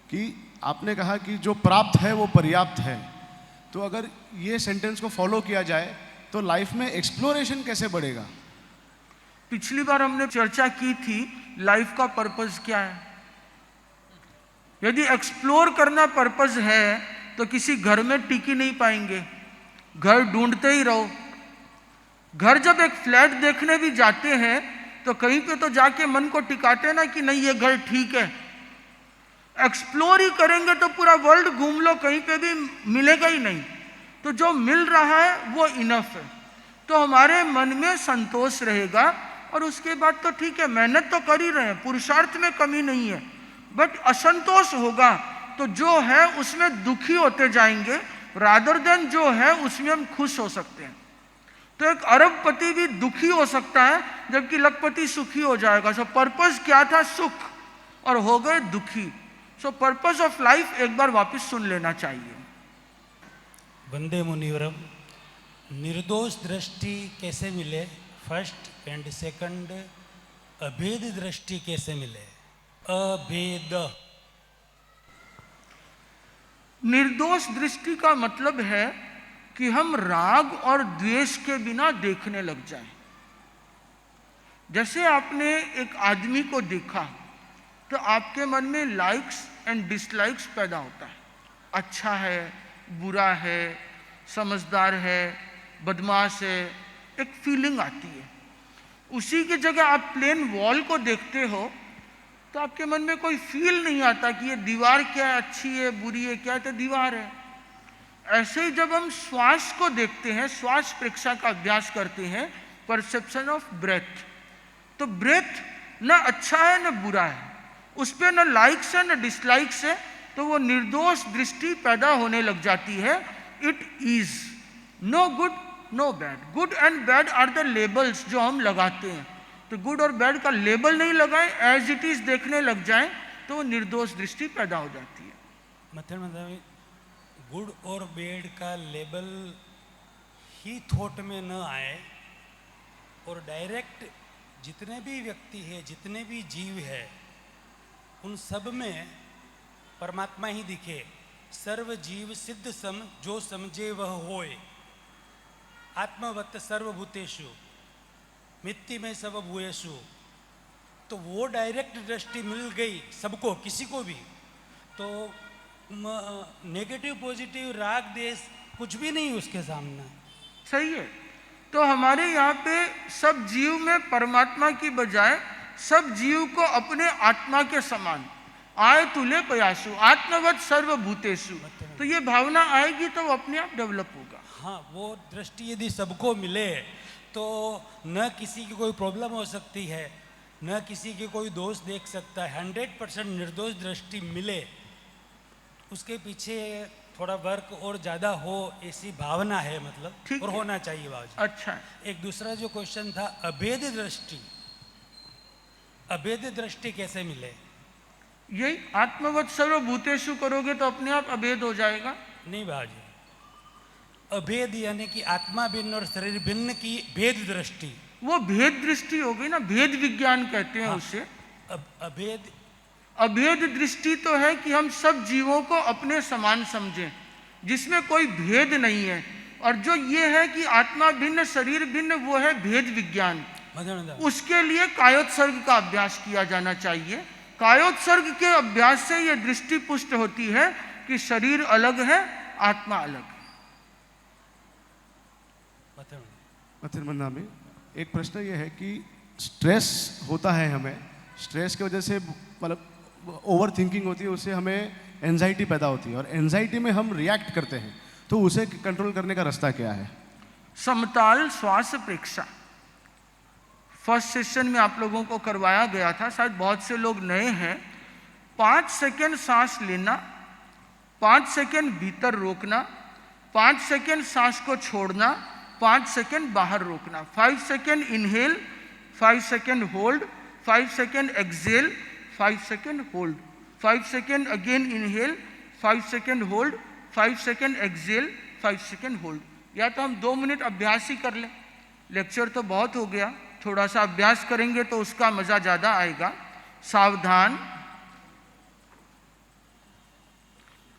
कि आपने कहा कि जो प्राप्त है वो पर्याप्त है, तो अगर ये सेंटेंस को फॉलो किया जाए तो लाइफ में एक्सप्लोरेशन कैसे बढ़ेगा? पिछली बार हमने चर्चा की थी लाइफ का पर्पस क्या है। यदि एक्सप्लोर करना पर्पस है तो किसी घर में टिकी नहीं पाएंगे, घर ढूंढते ही रहो। घर जब एक फ्लैट देखने भी जाते हैं तो कहीं पे तो जाके मन को टिकाते ना कि नहीं ये घर ठीक है। एक्सप्लोर ही करेंगे तो पूरा वर्ल्ड घूम लो, कहीं पे भी मिलेगा ही नहीं। तो जो मिल रहा है वो इनफ है, तो हमारे मन में संतोष रहेगा। और उसके बाद तो ठीक है, मेहनत तो कर ही रहे हैं, पुरुषार्थ में कमी नहीं है, बट असंतोष होगा तो जो है उसमें दुखी होते जाएंगे, रादर देन जो है उसमें हम खुश हो सकते हैं। तो एक अरबपति भी दुखी हो सकता है जबकि लखपति सुखी हो जाएगा। सो पर्पस क्या था? सुख, और हो गए दुखी। सो पर्पस ऑफ लाइफ एक बार वापस सुन लेना चाहिए। वंदे मुनिवरम। निर्दोष दृष्टि कैसे मिले, फर्स्ट, एंड सेकंड, अभेद दृष्टि कैसे मिले? अभेद। निर्दोष दृष्टि का मतलब है कि हम राग और द्वेष के बिना देखने लग जाएं। जैसे आपने एक आदमी को देखा तो आपके मन में लाइक्स एंड डिसलाइक्स पैदा होता है, अच्छा है, बुरा है, समझदार है, बदमाश है, एक फीलिंग आती है। उसी की जगह आप प्लेन वॉल को देखते हो तो आपके मन में कोई फील नहीं आता कि ये दीवार क्या है, अच्छी है, बुरी है, क्या है, तो दीवार है। ऐसे ही जब हम श्वास को देखते हैं, श्वास प्रेक्षा का अभ्यास करते हैं, परसेप्शन ऑफ ब्रेथ, तो ब्रेथ न अच्छा है न बुरा है, उस पर न लाइक्स है न डिसलाइक्स है, तो वो निर्दोष दृष्टि पैदा होने लग जाती है। It is no good no bad. Good and bad are the labels जो हम लगाते हैं, तो गुड और बैड का लेबल नहीं लगाएं, एज इट इज देखने लग जाएं, तो निर्दोष दृष्टि पैदा हो जाती है। मतलब गुड और बैड का लेबल ही थॉट में न आए और डायरेक्ट जितने भी व्यक्ति है, जितने भी जीव है, उन सब में परमात्मा ही दिखे। सर्व जीव सिद्ध सम, जो समझे वह होए। आत्मवत सर्वभूतेषु मित्ति में सब भूयेषु। तो वो डायरेक्ट दृष्टि मिल गई सबको, किसी को भी, तो नेगेटिव पॉजिटिव राग देश कुछ भी नहीं उसके सामने। सही है। तो हमारे यहाँ पे सब जीव में परमात्मा की बजाय सब जीव को अपने आत्मा के समान आय तुले पयासु, आत्मवत सर्वभूतेषु, तो ये भावना आएगी तो वो अपने आप डेवलप होगा। हाँ, वो दृष्टि यदि सबको मिले तो न किसी की कोई प्रॉब्लम हो सकती है, न किसी के कोई दोष देख सकता है। 100% निर्दोष दृष्टि मिले, उसके पीछे थोड़ा वर्क और ज़्यादा हो, ऐसी भावना है, मतलब, और होना चाहिए बाबूजी। अच्छा, एक दूसरा जो क्वेश्चन था, अभेद दृष्टि। अभेद दृष्टि कैसे मिले? यही आत्मवत सर्वभूतेषु करोगे तो अपने आप अभेद हो जाएगा। नहीं बाबूजी, अभेद यानी कि आत्मा भिन्न और शरीर भिन्न की भेद दृष्टि, वो भेद दृष्टि हो गई ना, भेद विज्ञान कहते हैं। हाँ, उसे अभेद अभेद दृष्टि तो है कि हम सब जीवों को अपने समान समझें, जिसमें कोई भेद नहीं है। और जो ये है कि आत्मा भिन्न शरीर भिन्न, वो है भेद विज्ञान। उसके लिए कायोत्सर्ग का अभ्यास किया जाना चाहिए। कायोत्सर्ग के अभ्यास से ये दृष्टि पुष्ट होती है कि शरीर अलग है, आत्मा अलग है। मथिरमन्ना में एक प्रश्न ये है कि स्ट्रेस होता है हमें, स्ट्रेस की वजह से मतलब ओवर थिंकिंग होती है, उससे हमें एंजाइटी पैदा होती है, और एंजाइटी में हम रिएक्ट करते हैं, तो उसे कंट्रोल करने का रास्ता क्या है? समताल श्वास प्रेक्षा फर्स्ट सेशन में आप लोगों को करवाया गया था, शायद बहुत से लोग नए हैं। 5 सेकेंड सांस लेना, 5 सेकेंड भीतर रोकना, 5 सेकेंड सांस को छोड़ना, 5 सेकेंड बाहर रोकना। 5 second inhale, 5 second hold, 5 second exhale, 5 second hold, 5 second again inhale, 5 second hold, 5 second exhale, 5 second hold. या तो हम 2 मिनट अभ्यास ही कर लें, लेक्चर तो बहुत हो गया, थोड़ा सा अभ्यास करेंगे तो उसका मजा ज्यादा आएगा। सावधान,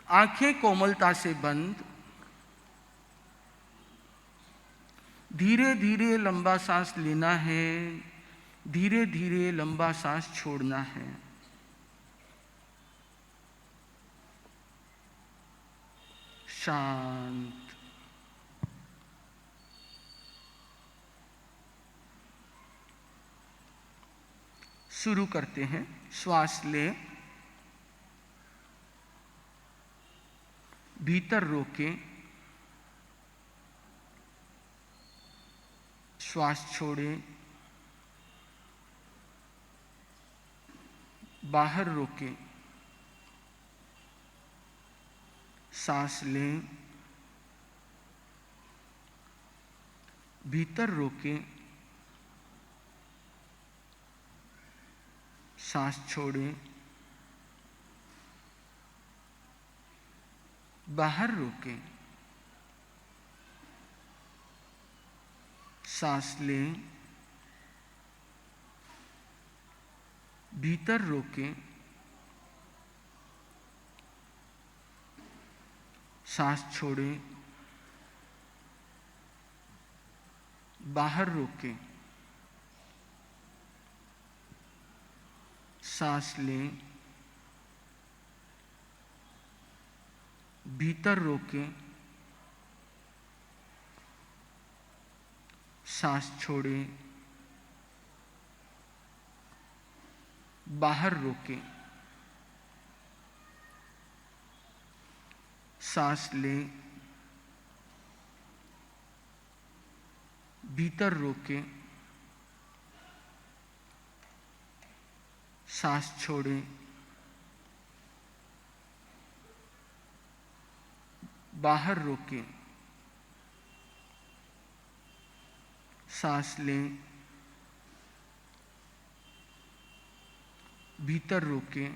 आंखें कोमलता से बंद, धीरे धीरे लंबा सांस लेना है, धीरे धीरे लंबा सांस छोड़ना है। शांत। शुरू करते हैं। श्वास लें, भीतर रोकें, श्वास छोड़ें, बाहर रोकें, सांस लें, भीतर रोकें, सांस छोड़ें, बाहर रोकें, सांस लें, भीतर रोकें, सांस छोड़ें, बाहर रोकें, सांस लें, भीतर रोकें, सांस छोड़ें, बाहर रोकें, सांस लें, भीतर रोकें, सांस छोड़ें, बाहर रोकें, सांस लें, भीतर रोकें,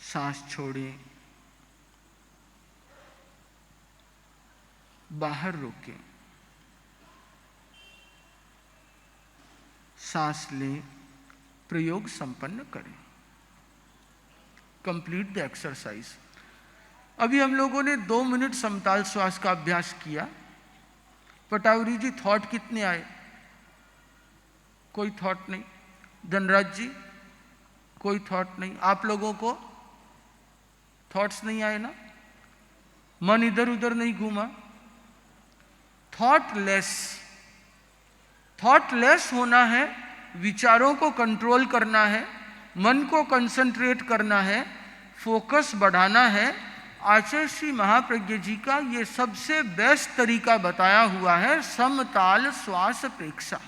सांस छोड़ें, बाहर रोकें, सांस लें, प्रयोग संपन्न करें। Complete the exercise. अभी हम लोगों ने 2 मिनट समताल श्वास का अभ्यास किया। पटावरी जी, थॉट कितने आए? कोई थॉट नहीं। धनराज जी, कोई थॉट नहीं। आप लोगों को थॉट्स नहीं आए ना? मन इधर उधर नहीं घूमा? थॉटलेस होना है, विचारों को कंट्रोल करना है, मन को कंसंट्रेट करना है, फोकस बढ़ाना है। आचार्य श्री महाप्रज्ञ जी का ये सबसे बेस्ट तरीका बताया हुआ है, समताल श्वास प्रेक्षा।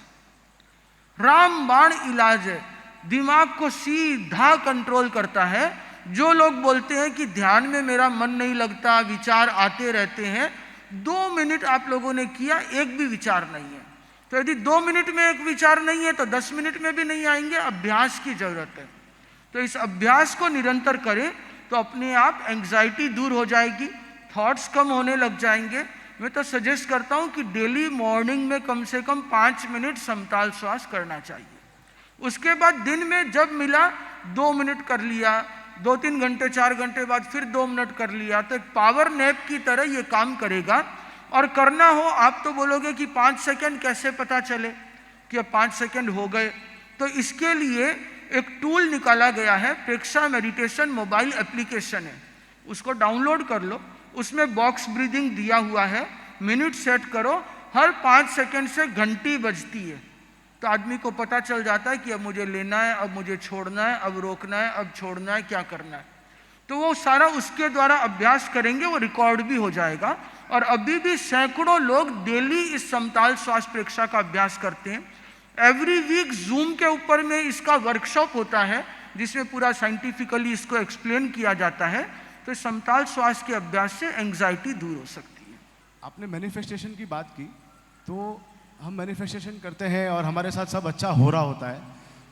रामबाण इलाज है, दिमाग को सीधा कंट्रोल करता है। जो लोग बोलते हैं कि ध्यान में मेरा मन नहीं लगता, विचार आते रहते हैं, 2 मिनट आप लोगों ने किया, एक भी विचार नहीं है। तो यदि 2 मिनट में एक विचार नहीं है तो 10 मिनट में भी नहीं आएंगे। अभ्यास की जरूरत है। तो इस अभ्यास को निरंतर करें तो अपने आप एंग्जाइटी दूर हो जाएगी, थॉट्स कम होने लग जाएंगे। मैं तो सजेस्ट करता हूं कि डेली मॉर्निंग में कम से कम 5 मिनट समताल श्वास करना चाहिए। उसके बाद दिन में जब मिला 2 मिनट कर लिया, 2-3 घंटे 4 घंटे बाद फिर 2 मिनट कर लिया। तो एक पावर नैप की तरह ये काम करेगा। और करना हो, आप तो बोलोगे कि 5 सेकंड कैसे पता चले कि अब 5 सेकंड हो गए। तो इसके लिए एक टूल निकाला गया है, प्रेक्षा मेडिटेशन मोबाइल एप्लीकेशन है, उसको डाउनलोड कर लो। उसमें बॉक्स ब्रीदिंग दिया हुआ है, मिनट सेट करो, हर 5 सेकंड से घंटी बजती है। तो आदमी को पता चल जाता है कि अब मुझे लेना है, अब मुझे छोड़ना है, अब रोकना है, अब छोड़ना है, क्या करना है। तो वो सारा उसके द्वारा अभ्यास करेंगे, वो रिकॉर्ड भी हो जाएगा। और अभी भी सैकड़ों लोग डेली इस समताल श्वास प्रेक्षा का अभ्यास करते हैं। एवरी वीक जूम के ऊपर में इसका वर्कशॉप होता है, जिसमें पूरा साइंटिफिकली इसको एक्सप्लेन किया जाता है। तो समताल श्वास के अभ्यास से एंग्जाइटी दूर हो सकती है। आपने मैनिफेस्टेशन की बात की, तो हम मैनिफेस्टेशन करते हैं और हमारे साथ सब अच्छा हो रहा होता है।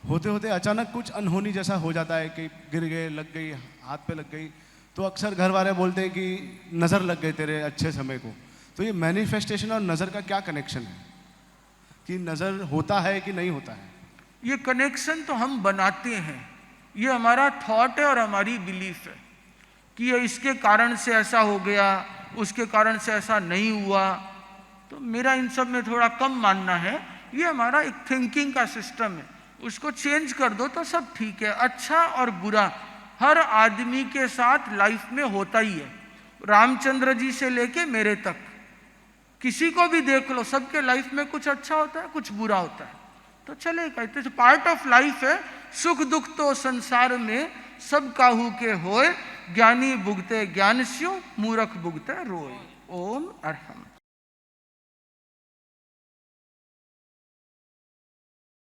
होते होते अचानक कुछ अनहोनी जैसा हो जाता है कि गिर गए, लग गई, हाथ पे लग गई। तो अक्सर घर वाले बोलते हैं कि नज़र लग गई तेरे अच्छे समय को। तो ये मैनिफेस्टेशन और नज़र का क्या कनेक्शन है, कि नज़र होता है कि नहीं होता है? ये कनेक्शन तो हम बनाते हैं, ये हमारा थॉट है और हमारी बिलीफ है कि ये इसके कारण से ऐसा हो गया, उसके कारण से ऐसा नहीं हुआ। तो मेरा इन सब में थोड़ा कम मानना है। ये हमारा एक थिंकिंग का सिस्टम है, उसको चेंज कर दो तो सब ठीक है। अच्छा और बुरा हर आदमी के साथ लाइफ में होता ही है, रामचंद्र जी से लेके मेरे तक, किसी को भी देख लो, सबके लाइफ में कुछ अच्छा होता है, कुछ बुरा होता है, तो चलेगा, तो पार्ट ऑफ लाइफ है। सुख दुख तो संसार में सब काहू के होए, ज्ञानी भुगते ज्ञान स्यो, मूर्ख भुगते रोए। ओम अरहम।